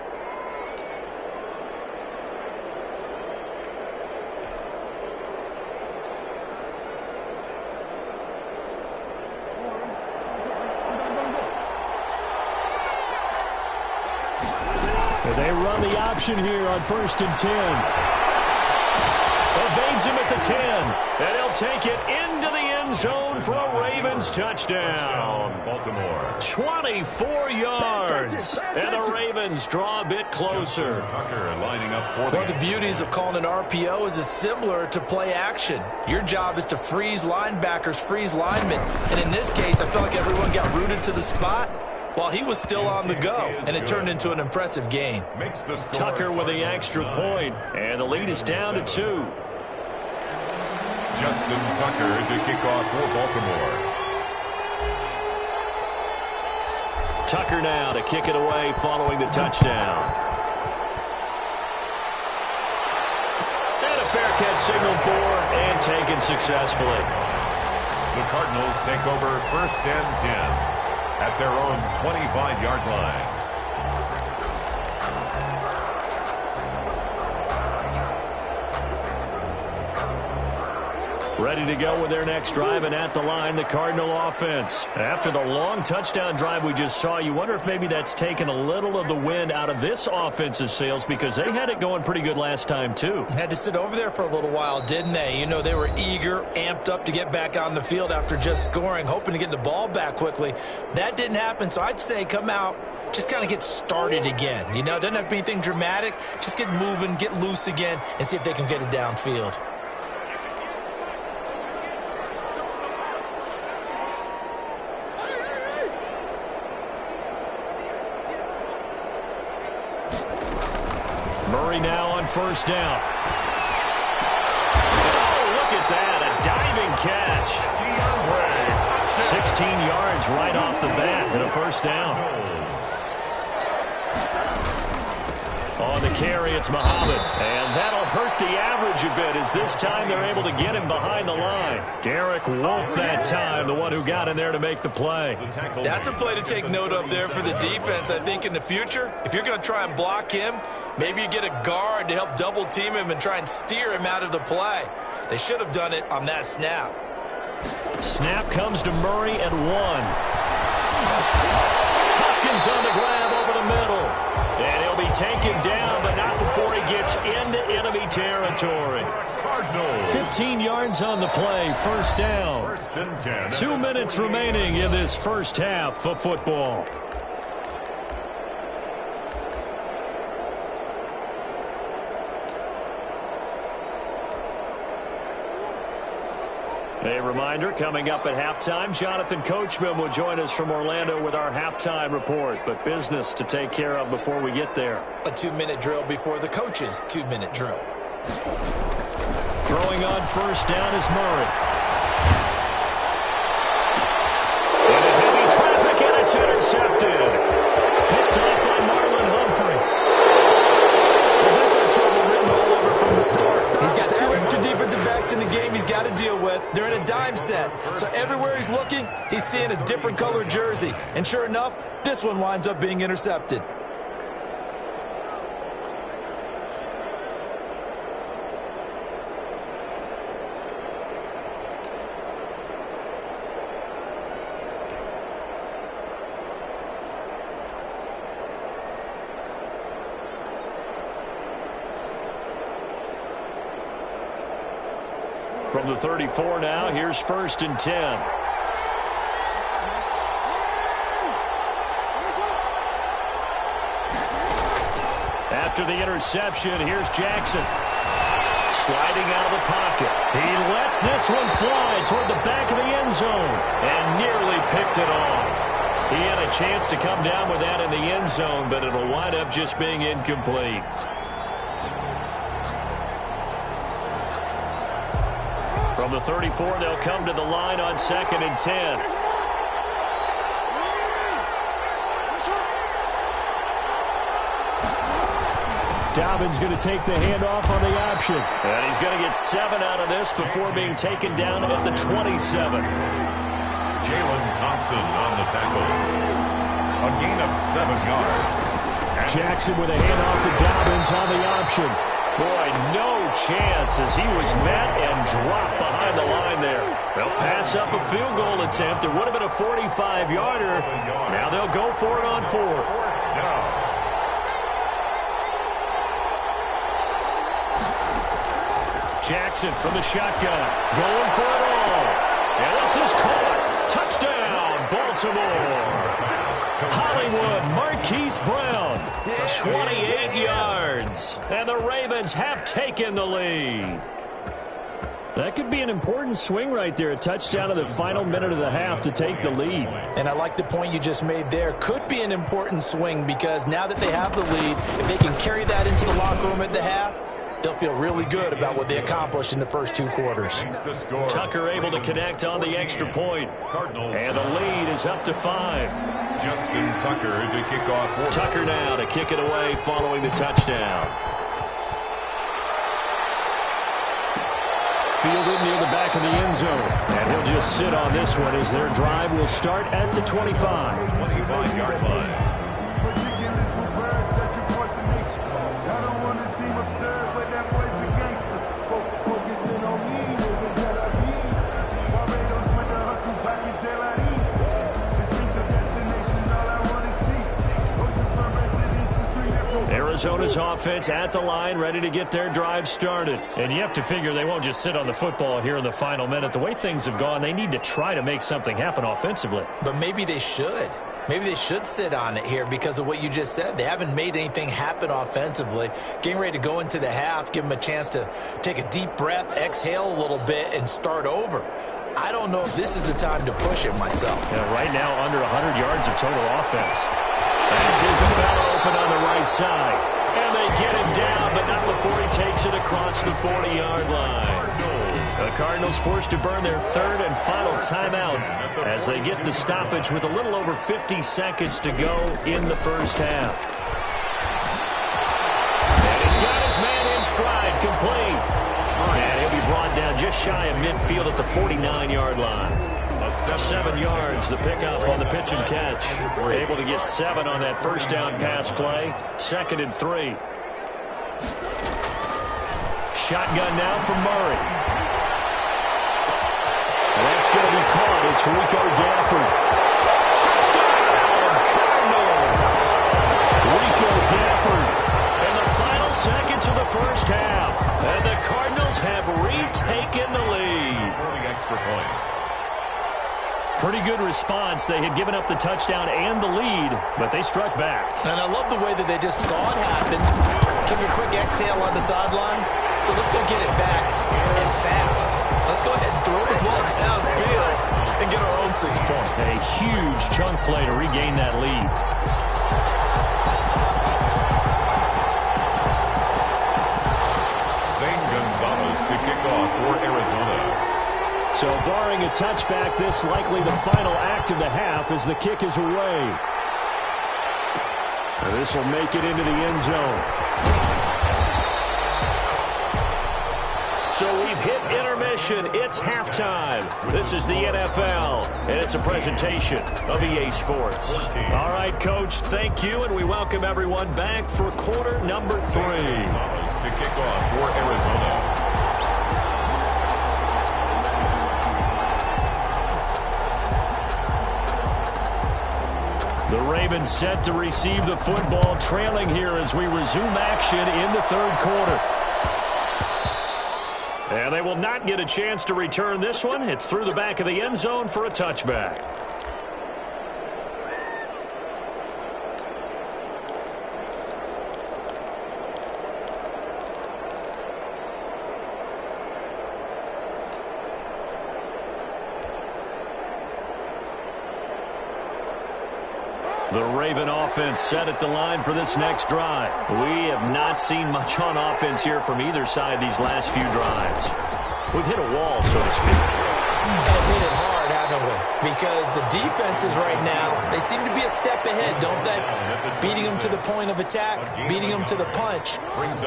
They run the option here on 1st and 10. Evades him at the 10. And he'll take it into the end zone for a Ravens touchdown. Baltimore. 24 yards. And the Ravens draw a bit closer. Tucker lining up for One of the beauties of calling an RPO is it's similar to play action. Your job is to freeze linebackers, freeze linemen. And in this case, I feel like everyone got rooted to the spot while he was still on the go, and it turned into an impressive game. Tucker with the extra point, and the lead is down to 2. Justin Tucker to kick off for Baltimore. Tucker now to kick it away following the touchdown. And a fair catch signaled for and taken successfully. The Cardinals take over 1st and 10. At their own 25-yard line. Ready to go with their next drive, and at the line, the Cardinal offense. After the long touchdown drive we just saw, you wonder if maybe that's taken a little of the wind out of this offense's sails, because they had it going pretty good last time, too. Had to sit over there for a little while, didn't they? You know, they were eager, amped up to get back on the field after just scoring, hoping to get the ball back quickly. That didn't happen, so I'd say come out, just kind of get started again. You know, it doesn't have to be anything dramatic. Just get moving, get loose again, and see if they can get it downfield. Murray now on first down. Oh, look at that, a diving catch. 16 yards right off the bat and a first down. On the carry, it's Muhammad, and that'll hurt the average a bit as this time they're able to get him behind the line. Derek Wolfe that time, the one who got in there to make the play. That's a play to take note of there for the defense. I think in the future, if you're going to try and block him, maybe you get a guard to help double team him and try and steer him out of the play. They should have done it on that snap. Snap comes to Murray at 1. Hopkins on the grab over the middle. And he'll be taken down, but not before he gets into enemy territory. 15 yards on the play, first down. 2 minutes remaining in this first half of football. A reminder, coming up at halftime, Jonathan Coachman will join us from Orlando with our halftime report, but business to take care of before we get there. A 2-minute drill before the coach's 2-minute drill. Throwing on first down is Murray. Into heavy traffic, and it's intercepted. Picked off by Marlon Humphrey. Well, this had trouble written all over from the start. He's got 2 extra defensive backs in the game he's got to deal with. They're in a dime set. So everywhere he's looking, he's seeing a different colored jersey. And sure enough, this one winds up being intercepted. From the 34 now, here's first and 10. After the interception, here's Jackson. Sliding out of the pocket. He lets this one fly toward the back of the end zone and nearly picked it off. He had a chance to come down with that in the end zone, but it'll wind up just being incomplete. From the 34, they'll come to the line on second and 10. Dobbins going to take the handoff on the option. And he's going to get 7 out of this before being taken down at the 27. Jalen Thompson on the tackle. A gain of 7 yards. Jackson with a handoff to Dobbins on the option. Boy, no chance as he was met and dropped behind the line there. They'll pass up a field goal attempt. It would have been a 45-yarder. Now they'll go for it on 4th. Jackson from the shotgun. Going for it all. And this is caught. Touchdown, Baltimore. Hollywood, Marquise Brown, 28 yards. And the Ravens have taken the lead. That could be an important swing right there. A touchdown in the final minute of the half to take the lead. And I like the point you just made there. Could be an important swing because now that they have the lead, if they can carry that into the locker room at the half, they'll feel really good about what they accomplished in the first 2 quarters. Tucker able to connect on the extra point. And the lead is up to 5. Justin Tucker to kick off. Tucker now to kick it away following the touchdown. Fielded near the back of the end zone. And he'll just sit on this one as their drive will start at the 25. 25-yard line. Arizona's offense at the line, ready to get their drive started. And you have to figure they won't just sit on the football here in the final minute. The way things have gone, they need to try to make something happen offensively. But maybe they should. Maybe they should sit on it here because of what you just said. They haven't made anything happen offensively. Getting ready to go into the half, give them a chance to take a deep breath, exhale a little bit, and start over. I don't know if this is the time to push it myself. Yeah, right now, under 100 yards of total offense. That's Isabella open on the right side. And they get him down, but not before he takes it across the 40-yard line. The Cardinals forced to burn their third and final timeout as they get the stoppage with a little over 50 seconds to go in the first half. And he's got his man in stride, complete. And he'll be brought down just shy of midfield at the 49-yard line. 7 yards, the pickup on the pitch and catch. Able to get 7 on that first down pass play. 2nd and 3. Shotgun now from Murray. That's going to be caught. It's Rico Gafford. Touchdown, Cardinals! Rico Gafford in the final seconds of the first half. And the Cardinals have retaken the lead. Extra point. Pretty good response. They had given up the touchdown and the lead, but they struck back. And I love the way that they just saw it happen. Took a quick exhale on the sidelines. So let's go get it back and fast. Let's go ahead and throw the ball downfield and get our own 6 points. A huge chunk play to regain that lead. Zane Gonzalez to kick off for Arizona. So barring a touchback, this likely the final act of the half as the kick is away. And this will make it into the end zone. So we've hit intermission. It's halftime. This is the NFL, and it's a presentation of EA Sports. All right, Coach, thank you, and we welcome everyone back for quarter number 3. Gonzalez to kick off for Arizona. The Ravens set to receive the football, trailing here as we resume action in the third quarter. And they will not get a chance to return this one. It's through the back of the end zone for a touchback. The Raven offense set at the line for this next drive. We have not seen much on offense here from either side these last few drives. We've hit a wall, so to speak. And hit it hard, haven't we? Because the defenses right now, they seem to be a step ahead, don't they? Beating them to the point of attack, beating them to the punch.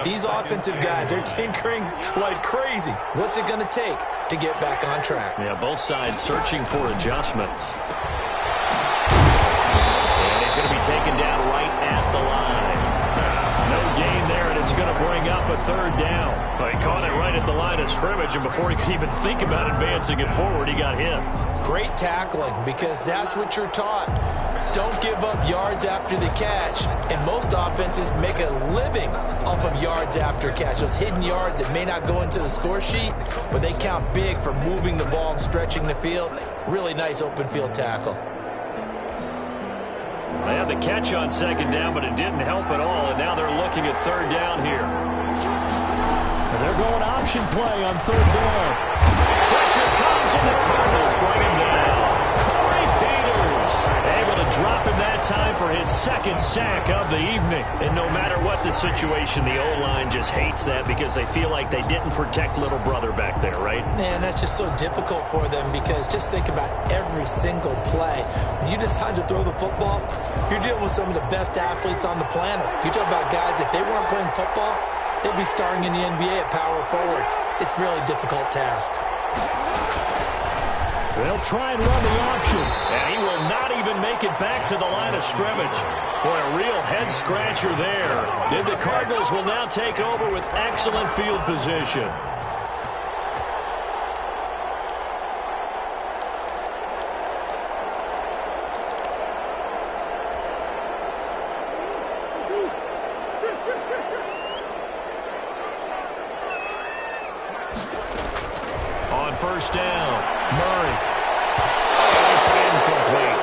These offensive guys, they're tinkering like crazy. What's it going to take to get back on track? Yeah, both sides searching for adjustments. Going to be taken down right at the line. No gain there, and it's going to bring up a third down. Well, he caught it right at the line of scrimmage, and before he could even think about advancing it forward, he got hit. Great tackling, because that's what you're taught. Don't give up yards after the catch, and most offenses make a living off of yards after catch. Those hidden yards that may not go into the score sheet, but they count big for moving the ball and stretching the field. Really nice open field tackle. They had the catch on second down, but it didn't help at all, and now they're looking at third down here. And they're going option play on third down. Pressure comes, and the Cardinals bring him down. Corey Peters able to drop him that time for his second sack of the evening. And no matter what the situation, the O-line just hates that because they feel like they didn't protect little brother back there, right? Man, that's just so difficult for them because just think about every single play. When you decide to throw the football, you're dealing with some of the best athletes on the planet. You talk about guys, if they weren't playing football, they'd be starring in the NBA at power forward. It's a really difficult task. They'll try and run the option, and he will not even make it back to the line of scrimmage. Boy, a real head-scratcher there. And the Cardinals will now take over with excellent field position. first down. Murray. It's incomplete.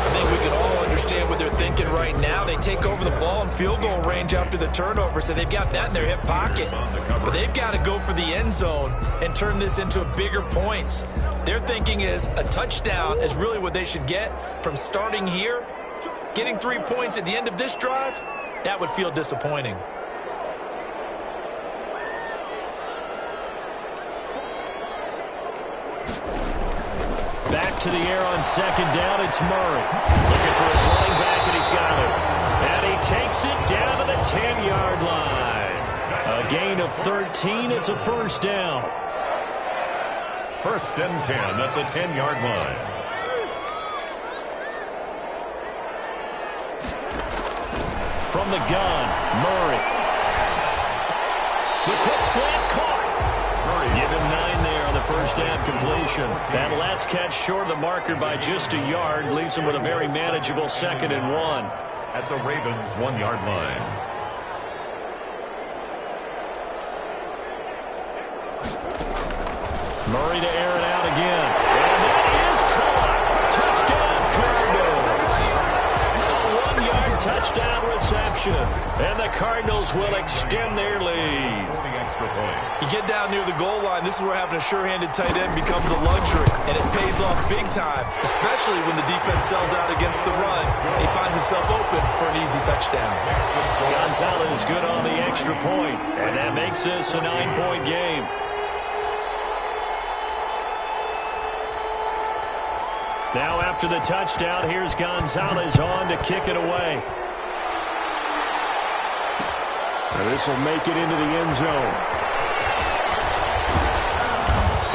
I think we can all understand what they're thinking right now. They take over the ball in field goal range after the turnover, so they've got that in their hip pocket. But they've got to go for the end zone and turn this into bigger points. Their thinking is a touchdown is really what they should get from starting here. Getting 3 points at the end of this drive, that would feel disappointing. Back to the air on second down, it's Murray. Looking for his running back, and he's got it. And he takes it down to the 10-yard line. A gain of 13, it's a first down. First and 10 at the 10-yard line. From the gun, Murray. The quick slant caught. Give him 9 there on the first down completion. That last catch short of the marker by just a yard leaves him with a very manageable 2nd and 1. At the Ravens' 1-yard line. Murray to air it out again. And that is caught. Touchdown, Cardinals. A 1-yard touchdown reception. And the Cardinals will extend their lead. You get down near the goal line, this is where having a sure-handed tight end becomes a luxury, and it pays off big time, especially when the defense sells out against the run. He finds himself open for an easy touchdown. Gonzalez good on the extra point, and that makes this a 9-point game. Now after the touchdown, here's Gonzalez on to kick it away. This will make it into the end zone.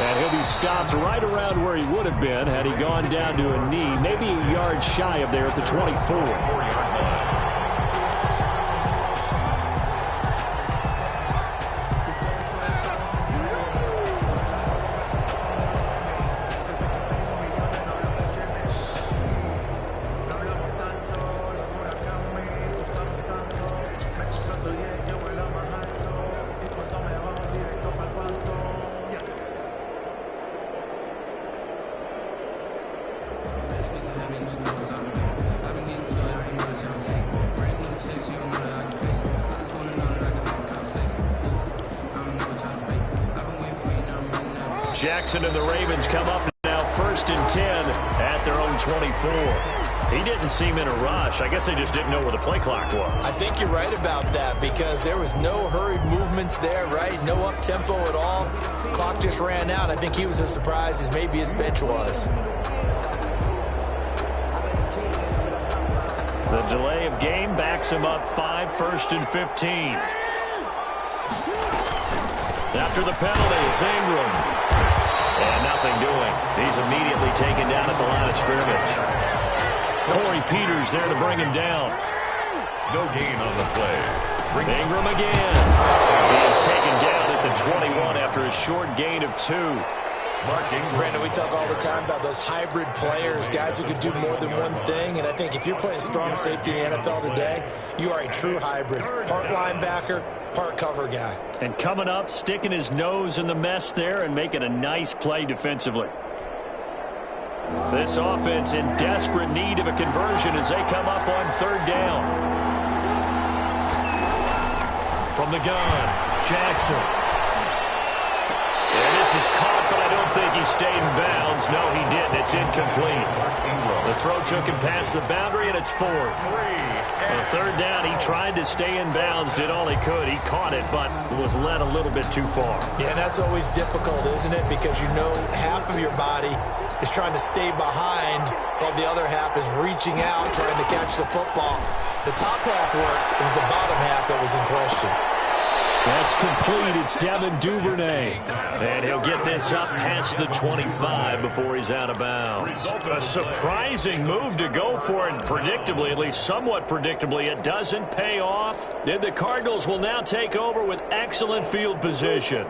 And he'll be stopped right around where he would have been had he gone down to a knee, maybe a yard shy of there at the 24. Jackson and the Ravens come up now 1st and 10 at their own 24. He didn't seem in a rush. I guess they just didn't know where the play clock was. I think you're right about that because there was no hurried movements there, right? No up-tempo at all. Clock just ran out. I think he was as surprised as maybe his bench was. The delay of game backs him up 5, 1st and 15. After the penalty, it's Ingram. And nothing doing. He's immediately taken down at the line of scrimmage. Corey Peters there to bring him down. No gain on the play. Ingram again. He is taken down at the 21 after a short gain of 2. Brandon, we talk all the time about those hybrid players, guys who can do more than one thing, and I think if you're playing strong safety in the NFL today, you are a true hybrid. Part linebacker, part cover guy. And coming up, sticking his nose in the mess there and making a nice play defensively. This offense in desperate need of a conversion as they come up on 3rd down. From the gun, Jackson. And this is caught, but I don't think he stayed in bounds. No, he didn't. It's incomplete. The throw took him past the boundary, and it's 4th. On 3rd down, he tried to stay in bounds, did all he could. He caught it, but was led a little bit too far. Yeah, and that's always difficult, isn't it? Because you know half of your body is trying to stay behind while the other half is reaching out, trying to catch the football. The top half worked. It was the bottom half that was in question. That's complete. It's Devin Duvernay. And he'll get this up past the 25 before he's out of bounds. A surprising move to go for it predictably, at least somewhat predictably. It doesn't pay off. Then the Cardinals will now take over with excellent field position.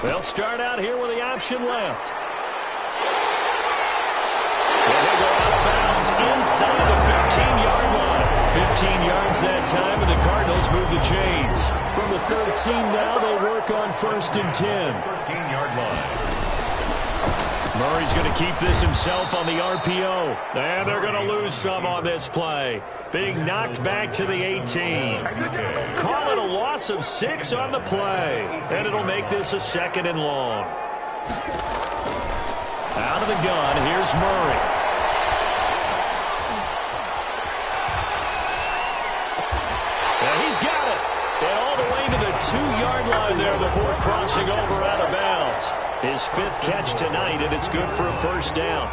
They'll start out here with the option left. is inside the 15-yard line. 15 yards that time, and the Cardinals move the chains. From the 13 now, they work on 1st and 10. 13-yard line. Murray's going to keep this himself on the RPO. And they're going to lose some on this play. Being knocked back to the 18. Call it a loss of 6 on the play. And it'll make this a 2nd and long. Out of the gun, here's Murray. And he's got it. And all the way to the 2-yard line there before crossing over out of bounds. His 5th catch tonight, and it's good for a 1st down.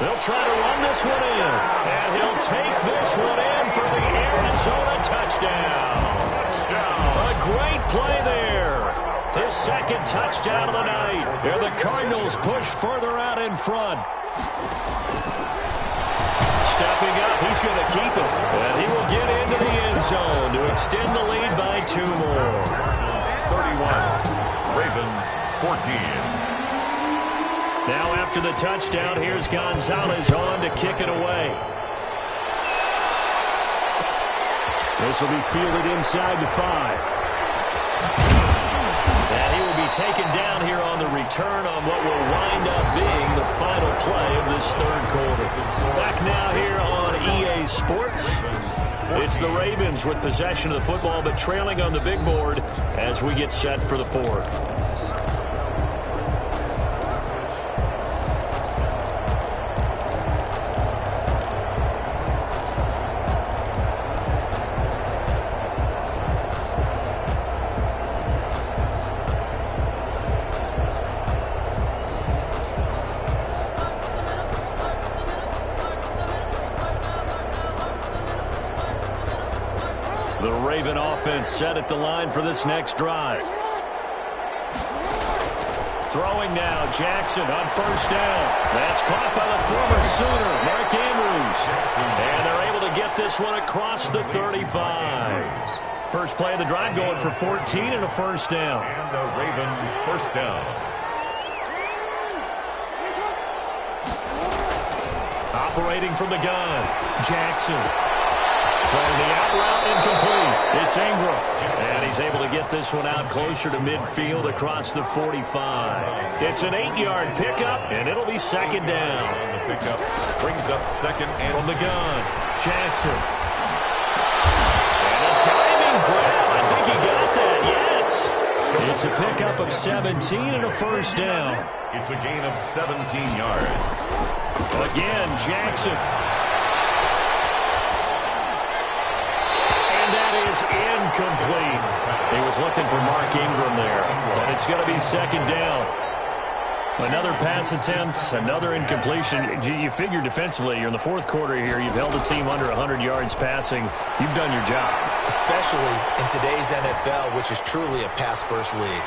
They'll try to run this one in, and he'll take this one in for the Arizona touchdown. A great play there. His 2nd touchdown of the night. And the Cardinals push further out in front. Stepping up, he's going to keep it. And he will get into the end zone to extend the lead by 2 more. 31, Ravens 14. Now after the touchdown, here's Gonzalez on to kick it away. This will be fielded inside the 5. And he will be taken down here on the return on what will wind up being the final play of this 3rd quarter. Back now here on EA Sports. It's the Ravens with possession of the football, but trailing on the big board as we get set for the 4th. The Raven offense set at the line for this next drive. Throwing now, Jackson on 1st down. That's caught by the former Sooner, Mark Andrews. And they're able to get this one across the 35. First play of the drive going for 14 and a 1st down. And a Raven 1st down. Operating from the gun, Jackson. Throwing the out route incomplete. It's Ingram. And he's able to get this one out closer to midfield across the 45. It's an 8-yard pickup, and it'll be 2nd down. On the pickup, brings up 2nd and from the gun, Jackson. And a diving grab. I think he got that, yes. It's a pickup of 17 and a 1st down. It's a gain of 17 yards. Again, Jackson. Is incomplete. He was looking for Mark Ingram there, and it's going to be 2nd down. Another pass attempt, another incompletion. You figure defensively, you're in the 4th quarter here, you've held a team under 100 yards passing. You've done your job. Especially in today's NFL, which is truly a pass-first league.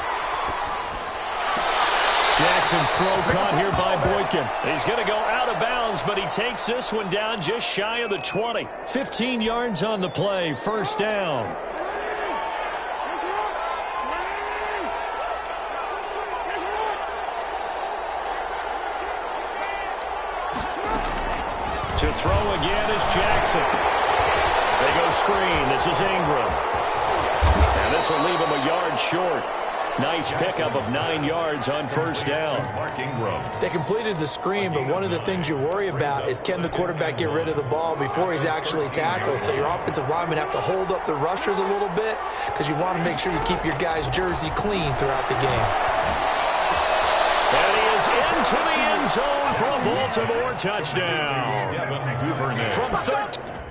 Jackson's throw caught here by Boykin. He's going to go out of bounds, but he takes this one down just shy of the 20. 15 yards on the play, 1st down. To throw again is Jackson. They go screen. This is Ingram. And this will leave him a yard short. Nice pickup of 9 yards on 1st down. Mark Ingram. They completed the screen, but one of the things you worry about is can the quarterback get rid of the ball before he's actually tackled. So your offensive linemen have to hold up the rushers a little bit because you want to make sure you keep your guy's jersey clean throughout the game. And he is into the end zone for a Baltimore touchdown. Devin Duvernay. From 13.